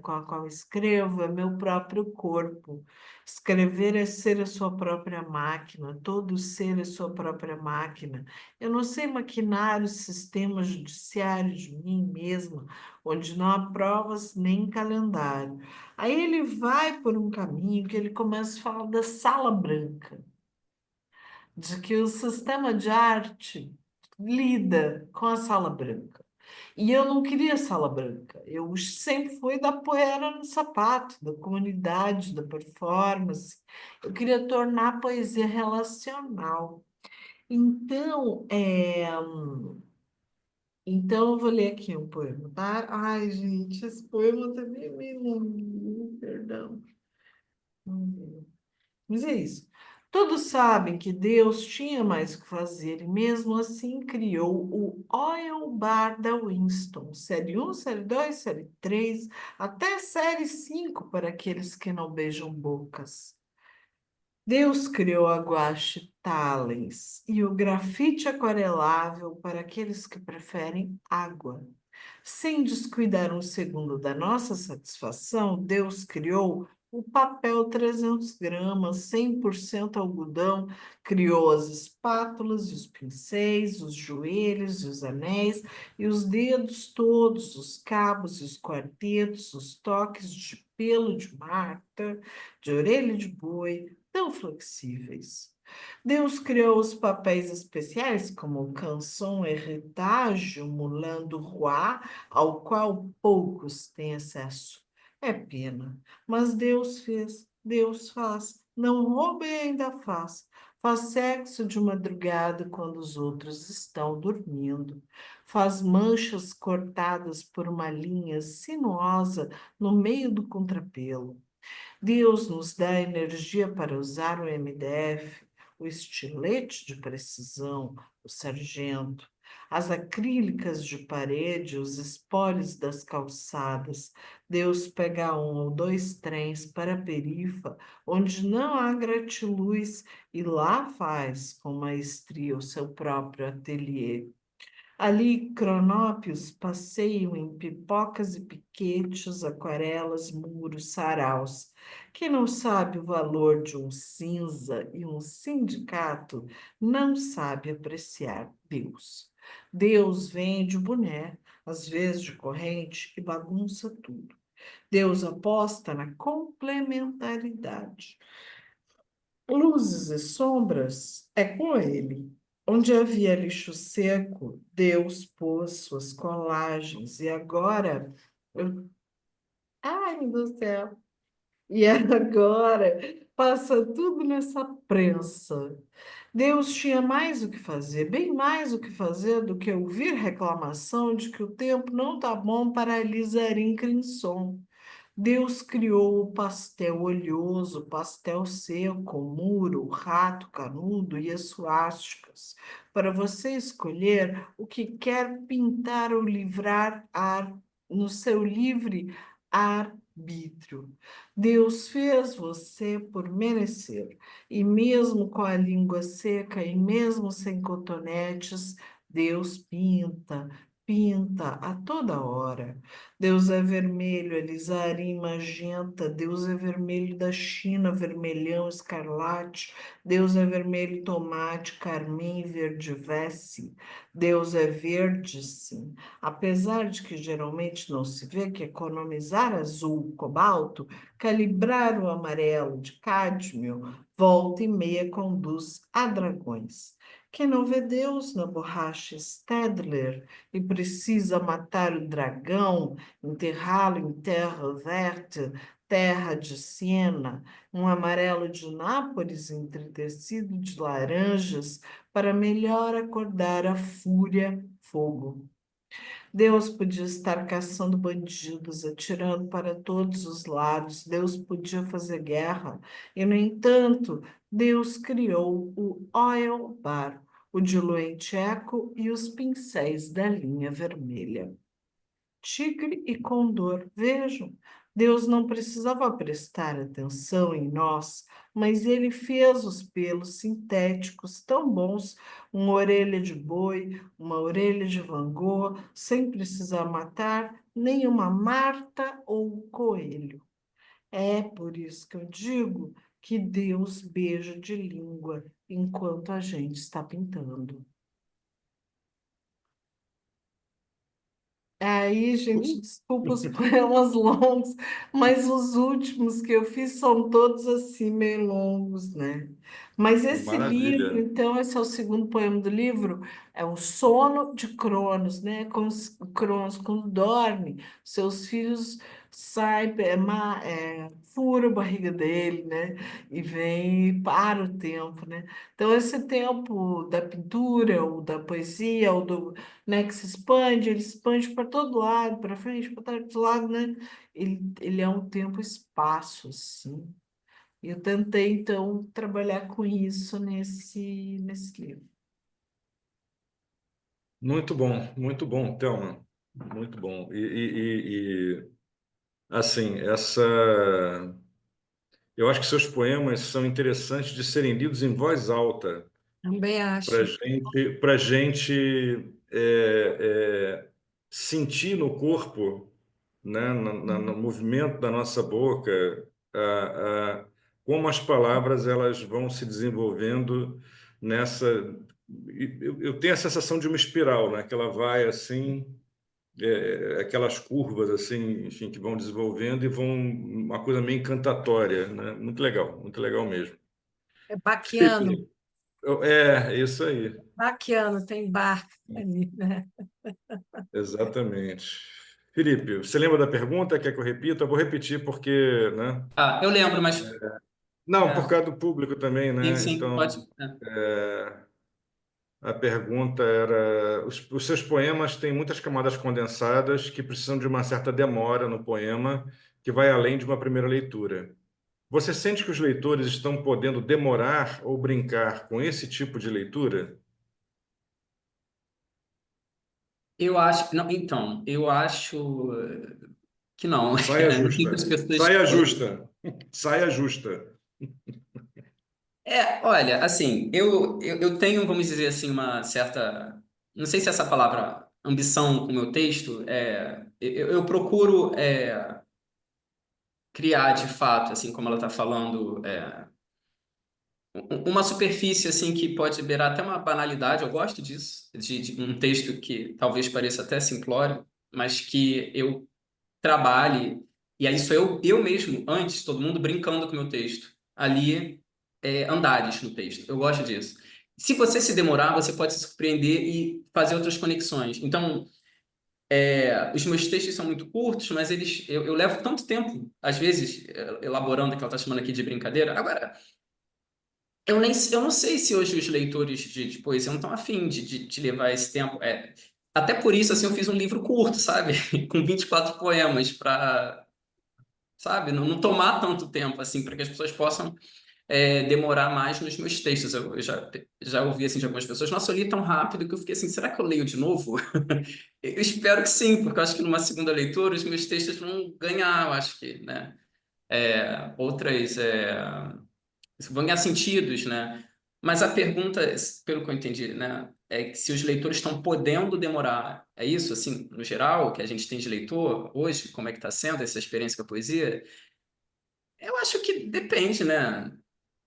com a qual escrevo é meu próprio corpo. Escrever é ser a sua própria máquina, todo ser é sua própria máquina. Eu não sei maquinar o sistema judiciário de mim mesma, onde não há provas nem calendário. Aí ele vai por um caminho que ele começa a falar da sala branca, de que o sistema de arte lida com a sala branca. E eu não queria sala branca. Eu sempre fui da poeira no sapato, da comunidade, da performance. Eu queria tornar a poesia relacional. Então, então eu vou ler aqui um poema, tá? Ai, gente, esse poema também é meio longo, perdão. Mas é isso. Todos sabem que Deus tinha mais o que fazer e mesmo assim criou o Oil Bar da Winston, série 1, série 2, série 3, até série 5 para aqueles que não beijam bocas. Deus criou a guache Talens e o grafite aquarelável para aqueles que preferem água. Sem descuidar um segundo da nossa satisfação, Deus criou o papel 300 gramas, 100% algodão, criou as espátulas, e os pincéis, os joelhos, e os anéis, e os dedos todos, os cabos, e os quartetos, os toques de pelo de Marta, de orelha de boi, tão flexíveis. Deus criou os papéis especiais, como o canson heritage, o moulin du roi, ao qual poucos têm acesso. É pena, mas Deus fez, Deus faz. Não rouba e ainda faz. Faz sexo de madrugada quando os outros estão dormindo. Faz manchas cortadas por uma linha sinuosa no meio do contrapelo. Deus nos dá energia para usar o MDF, o estilete de precisão, o sargento, as acrílicas de parede, os espólios das calçadas. Deus pega 1 ou 2 trens para a perifa, onde não há gratiluz, e lá faz com maestria o seu próprio ateliê. Ali, cronópios passeiam em pipocas e piquetes, aquarelas, muros, saraus. Quem não sabe o valor de um cinza e um sindicato não sabe apreciar Deus. Deus vende o boné, às vezes de corrente, e bagunça tudo. Deus aposta na complementaridade. Luzes e sombras é com ele. Onde havia lixo seco, Deus pôs suas colagens. E agora, ai, meu Deus do céu, E agora passa tudo nessa prensa. Deus tinha mais o que fazer, bem mais o que fazer do que ouvir reclamação de que o tempo não está bom para Elisarim Crimson. Deus criou o pastel oleoso, pastel seco, o muro, o rato canudo e as suásticas, para você escolher o que quer pintar ou livrar no seu livre arbítrio. Deus fez você por merecer, e mesmo com a língua seca e mesmo sem cotonetes, Deus pinta, pinta a toda hora. Deus é vermelho, alizarim, magenta. Deus é vermelho da China, vermelhão, escarlate. Deus é vermelho, tomate, carmim, verde, vesse. Deus é verde, sim. Apesar de que geralmente não se vê que economizar azul, cobalto, calibrar o amarelo de cádmio, volta e meia conduz a dragões. Quem não vê Deus na borracha Stedler e precisa matar o dragão, enterrá-lo em terra verte, terra de Siena, um amarelo de Nápoles entretecido de laranjas, para melhor acordar a fúria, fogo. Deus podia estar caçando bandidos, atirando para todos os lados, Deus podia fazer guerra, e, no entanto, Deus criou o oil bar, o diluente eco e os pincéis da linha vermelha. Tigre e condor, vejam, Deus não precisava prestar atenção em nós, mas ele fez os pelos sintéticos tão bons, uma orelha de boi, uma orelha de Van Gogh, sem precisar matar nenhuma Marta ou coelho. É por isso que eu digo que Deus beija de língua enquanto a gente está pintando. Aí, gente, desculpa os poemas longos, mas os últimos que eu fiz são todos assim, meio longos, né? Mas esse livro, Maravilha. então, esse é o segundo poema do livro, é o sono de Cronos, né? Cronos, quando dorme, seus filhos saem, fura a barriga dele, né? E vem e para o tempo, né? Então, esse tempo da pintura, ou da poesia, ou do, né, que se expande, ele se expande para todo lado, para frente, para trás, do lado, né? Ele é um tempo-espaço, assim. E eu tentei, então, trabalhar com isso nesse livro. Muito bom, Thelma. Muito bom. Assim, eu acho que seus poemas são interessantes de serem lidos em voz alta, Também acho. para gente sentir no corpo, né, no movimento da nossa boca, a, a- como as palavras elas vão se desenvolvendo nessa. Eu tenho a sensação de uma espiral, né, que ela vai assim, aquelas curvas assim, enfim, que vão desenvolvendo e vão uma coisa meio encantatória, né? Muito legal mesmo. É Baquiano. Felipe, é isso aí. Baquiano, tem bar ali, né? Exatamente. Felipe, você lembra da pergunta? Quer que eu repita? Eu vou repetir porque, né? Ah, eu lembro, mas Não, por é, causa do público também, sim, né? sim, Então, pode. a pergunta era: os seus poemas têm muitas camadas condensadas que precisam de uma certa demora no poema, que vai além de uma primeira leitura. Você sente que os leitores estão podendo demorar ou brincar com esse tipo de leitura? Eu acho, não, então, eu acho que não. Saia Muitas justa. pessoas. Saia justa. Saia justa. Olha, assim, eu tenho, vamos dizer assim, uma certa. Não sei se essa palavra ambição com o meu texto, eu procuro criar de fato, assim como ela está falando, uma superfície assim que pode beirar até uma banalidade, eu gosto disso, de um texto que talvez pareça até simplório, mas que eu trabalhe, e aí sou eu mesmo, antes, todo mundo brincando com o meu texto. Ali, andares no texto. Eu gosto disso. Se você se demorar, você pode se surpreender e fazer outras conexões. Então, Os meus textos são muito curtos, mas eu levo tanto tempo, às vezes, elaborando o que ela está chamando aqui de brincadeira. Agora, eu não sei se hoje os leitores de poesia não estão afim de levar esse tempo. Até por isso, assim, eu fiz um livro curto, sabe? Com 24 poemas, para, sabe, não tomar tanto tempo, assim, para que as pessoas possam demorar mais nos meus textos. Eu já ouvi, assim, de algumas pessoas, nossa, eu li tão rápido que eu fiquei assim, será que eu leio de novo? Eu espero que sim, porque eu acho que numa segunda leitura os meus textos vão ganhar, eu acho que, né? Outras vão ganhar sentidos, né? Mas a pergunta, pelo que eu entendi, né, é que se os leitores estão podendo demorar. É isso, assim, no geral, que a gente tem de leitor hoje, como é que está sendo essa experiência com a poesia? Eu acho que depende, né,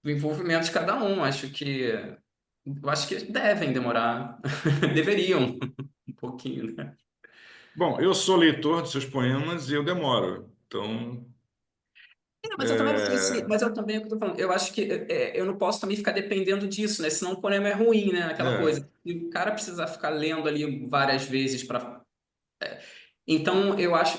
do envolvimento de cada um. Eu acho que devem demorar, deveriam um pouquinho, né? Bom, eu sou leitor de seus poemas e eu demoro. Então, Mas eu também não sei se. Mas eu também, é o que eu tô falando, eu acho que eu não posso também ficar dependendo disso, né? Senão o poema é ruim, né? Aquela é, coisa. E o cara precisar ficar lendo ali várias vezes para. Então, eu acho,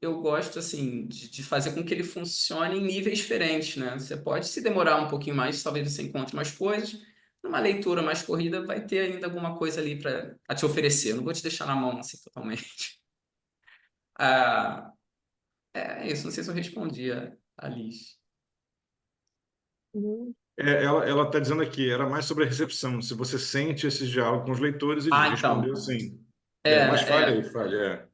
eu gosto, assim, de fazer com que ele funcione em níveis diferentes, né? Você pode se demorar um pouquinho mais, talvez você encontre mais coisas. Numa leitura mais corrida, vai ter ainda alguma coisa ali para te oferecer. Eu não vou te deixar na mão, assim, totalmente. Ah, é isso, não sei se eu respondi a Liz. Uhum. ela está dizendo aqui, era mais sobre a recepção, se você sente esse diálogo com os leitores e Ah, respondeu então. sim. Mas É, fale aí, é. fale.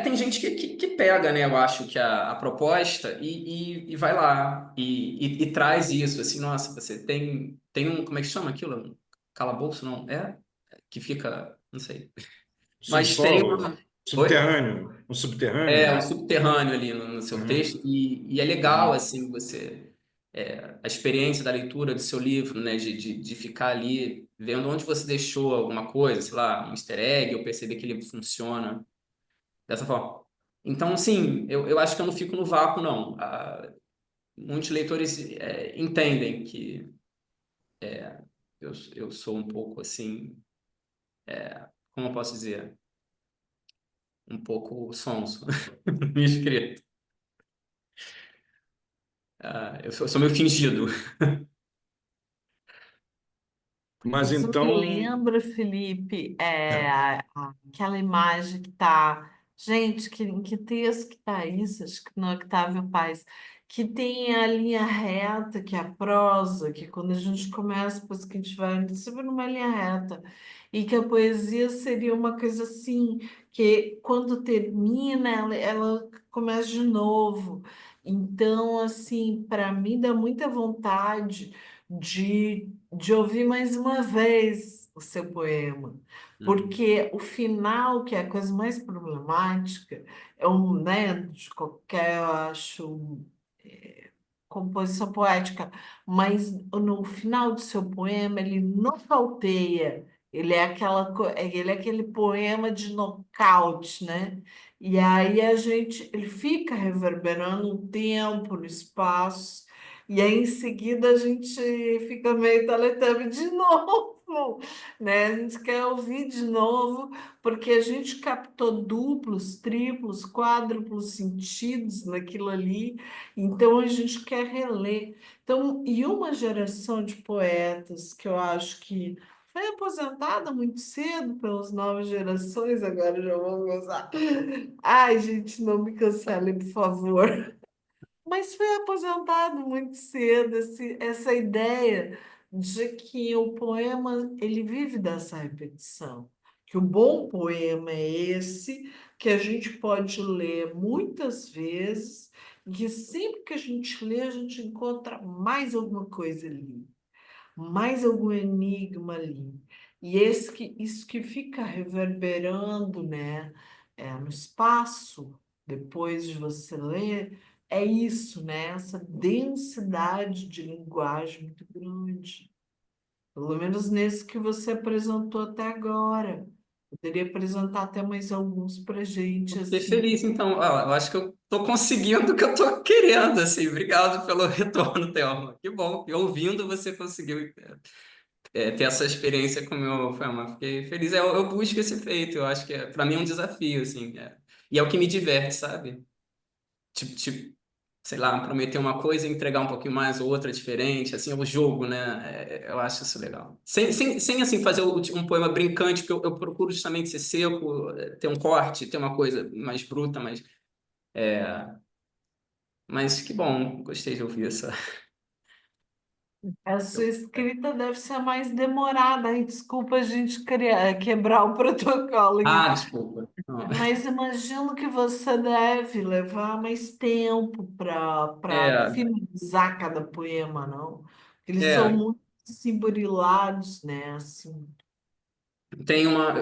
Tem gente que pega, né? Eu acho que a proposta e vai lá e traz isso, assim, nossa, você tem um, como é que chama aquilo? Um calabouço, não? Que fica, não sei. Mas tem Subsolo, uma. Oi? subterrâneo, um Um subterrâneo. subterrâneo ali no seu Uhum, texto, e é legal, uhum. assim, a experiência da leitura do seu livro, né, de ficar ali vendo onde você deixou alguma coisa, sei lá, um easter egg, ou perceber que ele funciona dessa forma. Então, sim, eu acho que eu não fico no vácuo, não. Muitos leitores entendem que eu sou um pouco, assim, como eu posso dizer? Um pouco sonso no escrito. Eu sou meio fingido. Mas Isso me então, lembra, Felipe, aquela imagem que tá. Gente, em que texto que tá isso? Acho que no Octávio Paz. Que tem a linha reta, que é a prosa, que quando a gente começa, depois que a gente vai sempre numa linha reta. E que a poesia seria uma coisa assim, que quando termina, ela começa de novo. Então, assim, para mim dá muita vontade de ouvir mais uma vez o seu poema, Uhum. porque o final, que é a coisa mais problemática, né, de qualquer, eu acho, composição poética, mas no final do seu poema ele nocauteia, ele é aquele poema de nocaute, né? E aí ele fica reverberando um tempo, no espaço, e aí em seguida a gente fica meio teletubby de novo, né? A gente quer ouvir de novo, porque a gente captou duplos, triplos, quádruplos sentidos naquilo ali, então a gente quer reler. Então, e uma geração de poetas que eu acho que foi aposentada muito cedo pelas novas gerações, agora já vou gozar. Ai, gente, não me cancelem, por favor. Mas foi aposentado muito cedo essa ideia de que o poema ele vive dessa repetição, que o bom poema é esse que a gente pode ler muitas vezes e que sempre que a gente lê a gente encontra mais alguma coisa ali, mais algum enigma ali. E isso que fica reverberando, né, no espaço, depois de você ler, é isso, né, essa densidade de linguagem muito grande. Pelo menos nesse que você apresentou até agora. Poderia apresentar até mais alguns para gente, Fiquei assim. feliz, então. Eu acho que eu estou conseguindo o que eu estou querendo, assim. Obrigado pelo retorno, Thelma. Que bom. E ouvindo, você conseguiu. ter essa experiência com o meu poema. Fiquei feliz. Eu busco esse feito. Eu acho que para mim é um desafio, assim. E é o que me diverte, sabe? Tipo, sei lá, prometer uma coisa e entregar um pouquinho mais ou outra diferente, assim, o jogo, né? Eu acho isso legal. Sem assim, fazer um poema brincante, porque eu procuro justamente ser seco, ter um corte, ter uma coisa mais bruta, mas que bom, gostei de ouvir essa. A sua escrita deve ser mais demorada. Ai, desculpa a gente quebrar o protocolo aqui. Ah, desculpa. Não. Mas imagino que você deve levar mais tempo para É, finalizar cada poema, não? Eles são é, muito simborilados, né? Assim.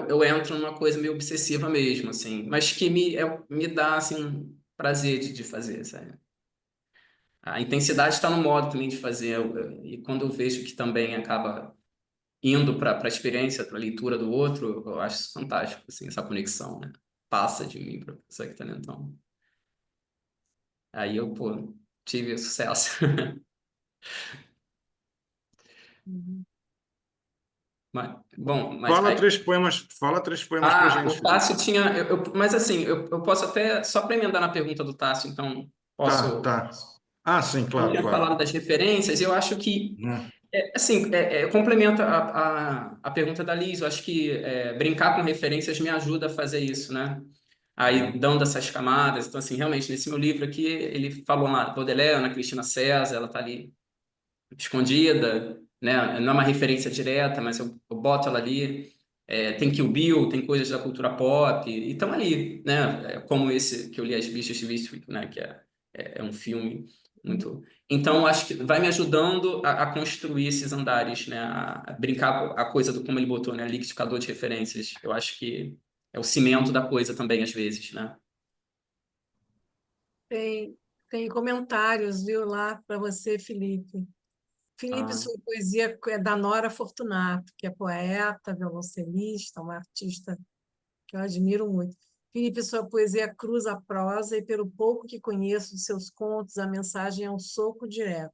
eu entro numa coisa meio obsessiva mesmo, assim, mas que me dá, assim, um prazer de fazer, sabe? A intensidade está no modo também de fazer, e quando eu vejo que também acaba indo para a experiência, para a leitura do outro, eu acho isso fantástico, assim, essa conexão, né? Passa de mim para a pessoa que está lendo. Então, aí eu, pô, tive sucesso. Uhum. Mas Fala três poemas, para o gente, Felipe. Tássio tinha, mas assim, eu posso até, só para emendar na pergunta do Tássio, então, Tá, posso. tá. Ah, sim, Eu claro, tinha claro. falado das referências, eu acho que Né? assim, complementa a pergunta da Liz. Eu acho que brincar com referências me ajuda a fazer isso, né? Aí, dando essas camadas. Então, assim, realmente, nesse meu livro aqui, ele falou na Baudelaire, na Cristina César, ela tá ali escondida, né? Não é uma referência direta, mas eu boto ela ali. Tem Kill Bill, tem coisas da cultura pop, e estão ali, né? Como esse que eu li, As Bichas de Eastwick, né? Que é um filme muito. Então, acho que vai me ajudando a construir esses andares, né? A brincar com a coisa do como ele botou, né? Liquidificador de referências. Eu acho que é o cimento da coisa também, às vezes, né? Tem, tem comentários, viu, lá para você, Felipe. Felipe, Ah, sua poesia é da Nora Fortunato, que é poeta, violoncelista, uma artista que eu admiro muito. Felipe, sua poesia cruza a prosa e, pelo pouco que conheço de seus contos, a mensagem é um soco direto.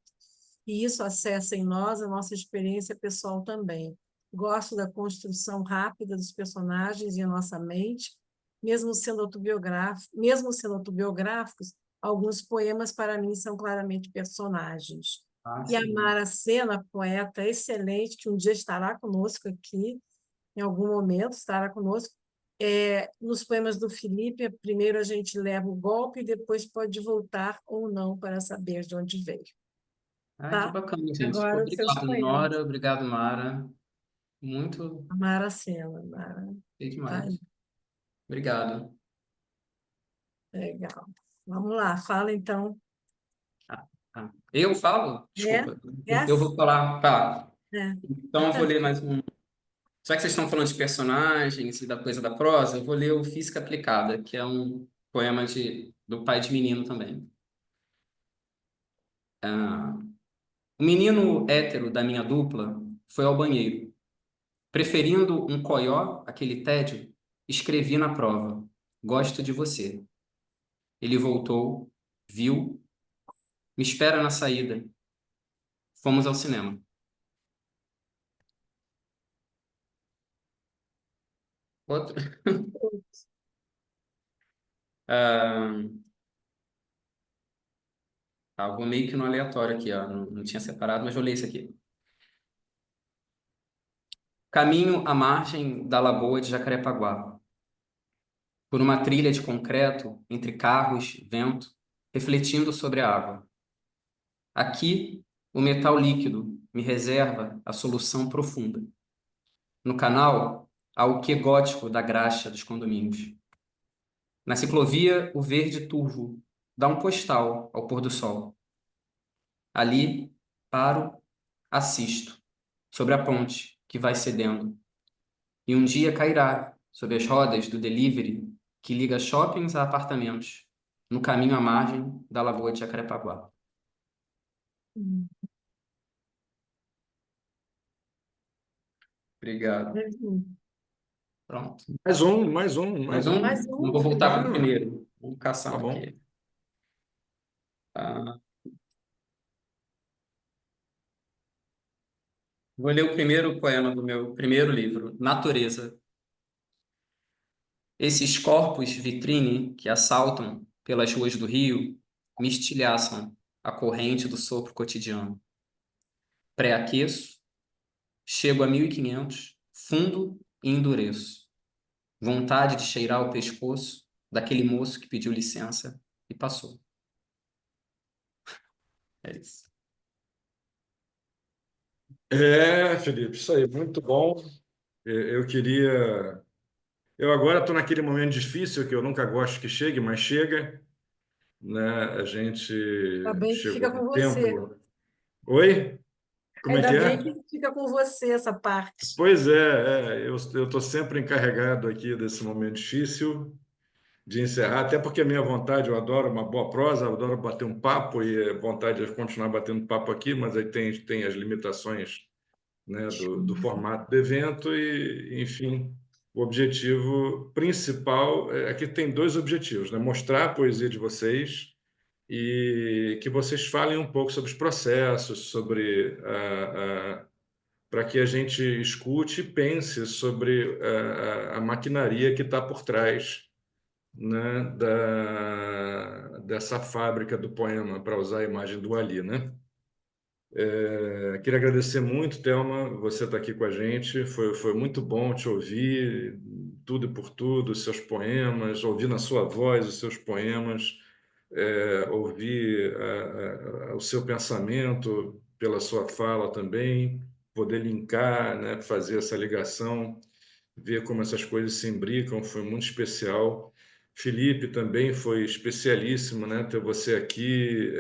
E isso acessa em nós a nossa experiência pessoal também. Gosto da construção rápida dos personagens em nossa mente, mesmo sendo autobiográficos, alguns poemas para mim são claramente personagens. E a sim. Mara Sena, poeta excelente, que um dia estará conosco aqui, em algum momento estará conosco. Nos poemas do Felipe, primeiro a gente leva o golpe e depois pode voltar ou não para saber de onde veio. Ai, que Tá? bacana, gente. Agora os seus Obrigado, poemas. Nora. Obrigado, Mara. Muito, Mara Sena, Mara. sei Tá? demais. Obrigado. Legal. Vamos lá, fala então. Ah, eu falo? É? Desculpa. Eu Yes? vou falar. Tá. É. Então eu vou ler mais um. Já que vocês estão falando de personagens e da coisa da prosa, eu vou ler o Física Aplicada, que é um poema do pai de menino também. Ah, o menino hétero da minha dupla foi ao banheiro. Preferindo um coió àquele tédio, escrevi na prova: Gosto de você. Ele voltou, viu, me espera na saída. Fomos ao cinema. Outro. Ah, vou meio que no aleatório aqui, ó. Não tinha separado, mas vou ler isso aqui. Caminho à margem da lagoa de Jacarepaguá, por uma trilha de concreto entre carros, vento, refletindo sobre a água. Aqui, o metal líquido me reserva a solução profunda. No canal, há o quê gótico da graxa dos condomínios. Na ciclovia, o verde turvo dá um postal ao pôr do sol. Ali, paro, assisto, sobre a ponte que vai cedendo. E um dia cairá sob as rodas do delivery que liga shoppings a apartamentos, no caminho à margem da Lagoa de Jacarepaguá. Hum. Obrigado. Uhum. Pronto. Mais Mais um. Mais um? Não vou um, voltar para o Claro, primeiro. Vamos caçar tá um bom. aqui. Ah, Vou ler o primeiro poema do meu primeiro livro, Natureza. Esses corpos vitrine que assaltam pelas ruas do Rio me estilhaçam a corrente do sopro cotidiano. Pré-aqueço, chego a 1500, fundo e endureço. Vontade de cheirar o pescoço daquele moço que pediu licença e passou. É isso. Felipe, isso aí, muito bom. Eu queria. Eu agora estou naquele momento difícil que eu nunca gosto que chegue, mas chega, né? A gente Ainda bem que chegou fica com no você. tempo. Oi? Como é Ainda que bem é? que fica com você essa parte. Pois eu estou sempre encarregado aqui desse momento difícil de encerrar, até porque a minha vontade, eu adoro uma boa prosa, eu adoro bater um papo e a vontade de continuar batendo papo aqui, mas aí tem as limitações, né, do formato do evento e, enfim, o objetivo principal é que tem dois objetivos, né? Mostrar a poesia de vocês e que vocês falem um pouco sobre os processos, sobre para que a gente escute e pense sobre a maquinaria que está por trás, né, dessa fábrica do poema, para usar a imagem do Ali, né? Queria agradecer muito, Thelma, você está aqui com a gente. Foi muito bom te ouvir, tudo e por tudo, os seus poemas, ouvir na sua voz os seus poemas, ouvir o seu pensamento pela sua fala também, poder linkar, né, fazer essa ligação, ver como essas coisas se imbricam, foi muito especial. Felipe também foi especialíssimo, né, ter você aqui,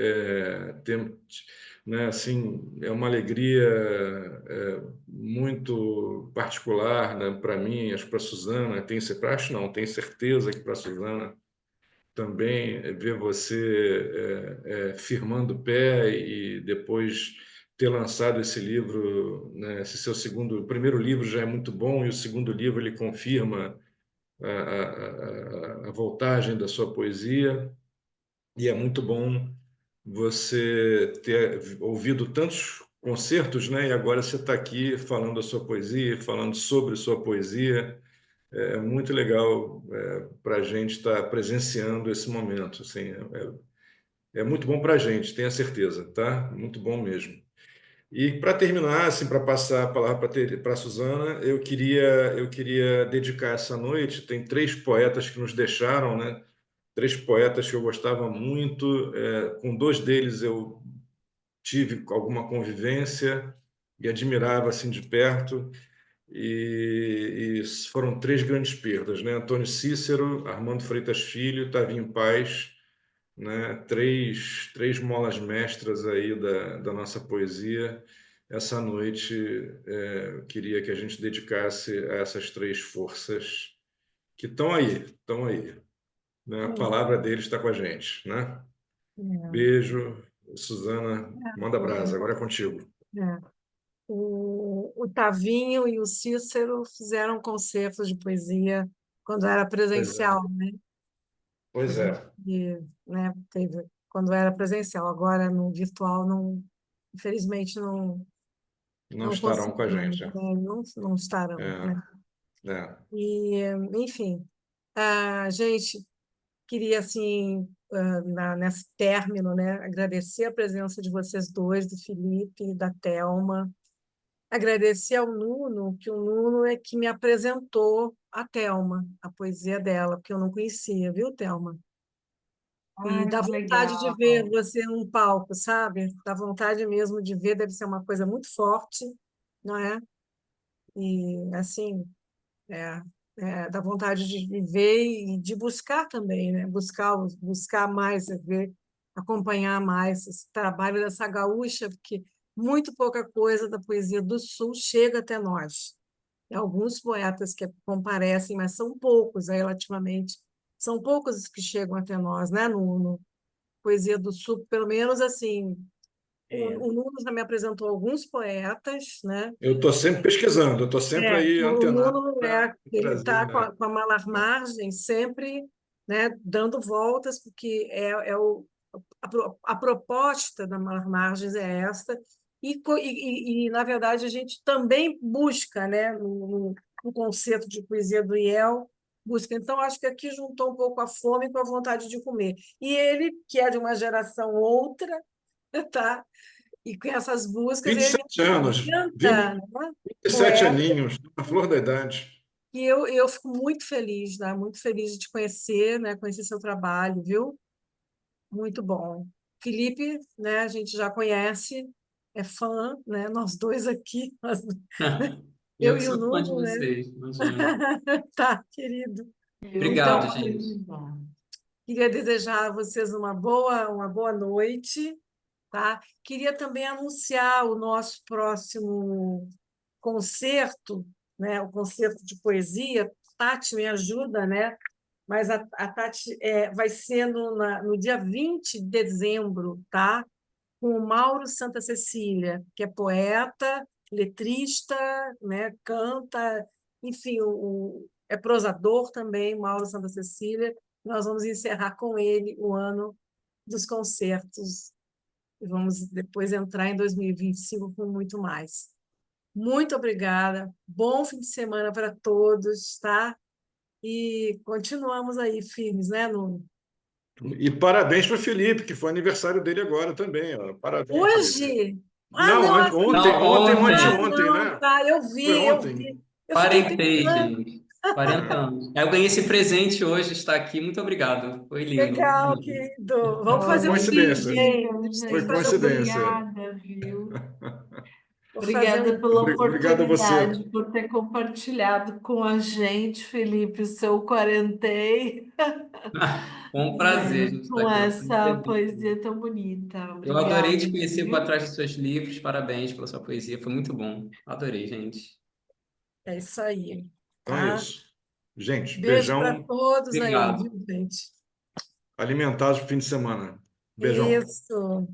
né, assim, é uma alegria muito particular, né, para mim, acho que para a Suzana, acho não, tenho certeza que para a Suzana também ver você firmando o pé e depois ter lançado esse livro, né, esse seu o primeiro livro já é muito bom e o segundo livro ele confirma a voltagem da sua poesia e é muito bom você ter ouvido tantos concertos, né, e agora você está aqui falando a sua poesia, falando sobre sua poesia. É muito legal para a gente estar presenciando esse momento. Assim, é muito bom para a gente, tenha certeza, tá? Muito bom mesmo. E para terminar, assim, para passar a palavra para a Suzana, eu queria dedicar essa noite. Tem três poetas que nos deixaram, né? Três poetas que eu gostava muito. Com dois deles eu tive alguma convivência e admirava assim de perto. E foram três grandes perdas, né? Antônio Cícero, Armando Freitas Filho, Tavinho Paz, né? Três molas mestras aí da nossa poesia. Essa noite eu queria que a gente dedicasse a essas três forças que estão aí, né? A palavra deles está com a gente, né? Beijo, Suzana, manda brasa, agora é contigo. O Tavinho e o Cícero fizeram concertos de poesia quando era Pois é. presencial, né? A Pois gente, é, né, teve quando era presencial, agora no virtual não, infelizmente não não estarão com a conseguimos, gente. né? Não estarão, É, né? é. E, enfim, a gente queria assim nesse término, né, agradecer a presença de vocês dois, do Felipe e da Thelma. Agradecer ao Nuno, que o Nuno é que me apresentou a Thelma, a poesia dela, porque eu não conhecia, viu, Thelma? E Ai, dá que vontade de legal. ver você num palco, sabe? Dá vontade mesmo de ver, deve ser uma coisa muito forte, não é? E, assim, é, dá vontade de ver e de buscar também, né? Buscar mais, ver, acompanhar mais esse trabalho dessa gaúcha, porque muito pouca coisa da poesia do Sul chega até nós. Tem alguns poetas que comparecem, mas são poucos, relativamente. São poucos os que chegam até nós, né? No Poesia do Sul, pelo menos assim. O Nuno já me apresentou alguns poetas, né? Eu estou sempre pesquisando, eu estou sempre aí O antenado Nuno para ele trazer, está né? com a Malarmargem sempre, né, dando voltas, porque a proposta da Malarmargens é esta, Na verdade, a gente também busca, né, no conceito de poesia do IEL, busca. Então, acho que aqui juntou um pouco a fome com a vontade de comer. E ele, que é de uma geração outra, tá? E com essas buscas, ele 27 anos, tenta, né? 27 aninhos, na flor da idade. E eu fico muito feliz, né? Muito feliz de te conhecer, né? Conhecer seu trabalho, viu? Muito bom. Felipe, né? A gente já conhece, é fã, né? Nós dois aqui, Eu eu que e o sou fã de Nuno, né? vocês, imagina. Tá, querido. Eu Então, Obrigado, vou gente. ajudar. queria desejar a vocês uma boa noite, tá? Queria também anunciar o nosso próximo concerto, né? O concerto de poesia. Tati me ajuda, né? Mas a Tati vai ser no dia 20 de dezembro, tá? Com o Mauro Santa Cecília, que é poeta, letrista, né? Canta, enfim, é prosador também, Mauro Santa Cecília. Nós vamos encerrar com ele o ano dos concertos e vamos depois entrar em 2025 com muito mais. Muito obrigada, bom fim de semana para todos, tá? E continuamos aí firmes, né, Nuno? E parabéns para o Felipe, que foi aniversário dele agora também. Ó. Parabéns, Felipe. Hoje? Ah, Não, não, essa ontem, Não, ontem, ou ah, ontem, anteontem, não, né? tá, Foi eu ontem. vi. Eu fiquei 46, pensando, gente. 40 anos. Aí eu ganhei esse presente hoje, está aqui. Muito obrigado. Foi lindo. legal, querido. Vamos Foi fazer um Oh, que brinde, coincidência. hein? incrível, A gente tem Foi que gente. fazer um brinde. coincidência. Obrigada, viu? Vou fazer Obrigada um. pela Obrigado a você. oportunidade, por ter compartilhado com a gente, Felipe, o seu quarentei, Foi um prazer, né? gente, estar Com aqui. Foi um essa presente. poesia tão bonita. Eu adorei Obrigada, te conhecer por viu? trás dos seus livros. Parabéns pela sua poesia. Foi muito bom. Adorei, gente. É isso aí, Então é tá? isso. Gente, Beijo para beijão. todos aí, viu, Obrigado. gente? Alimentados pro fim de semana. Beijão. Isso.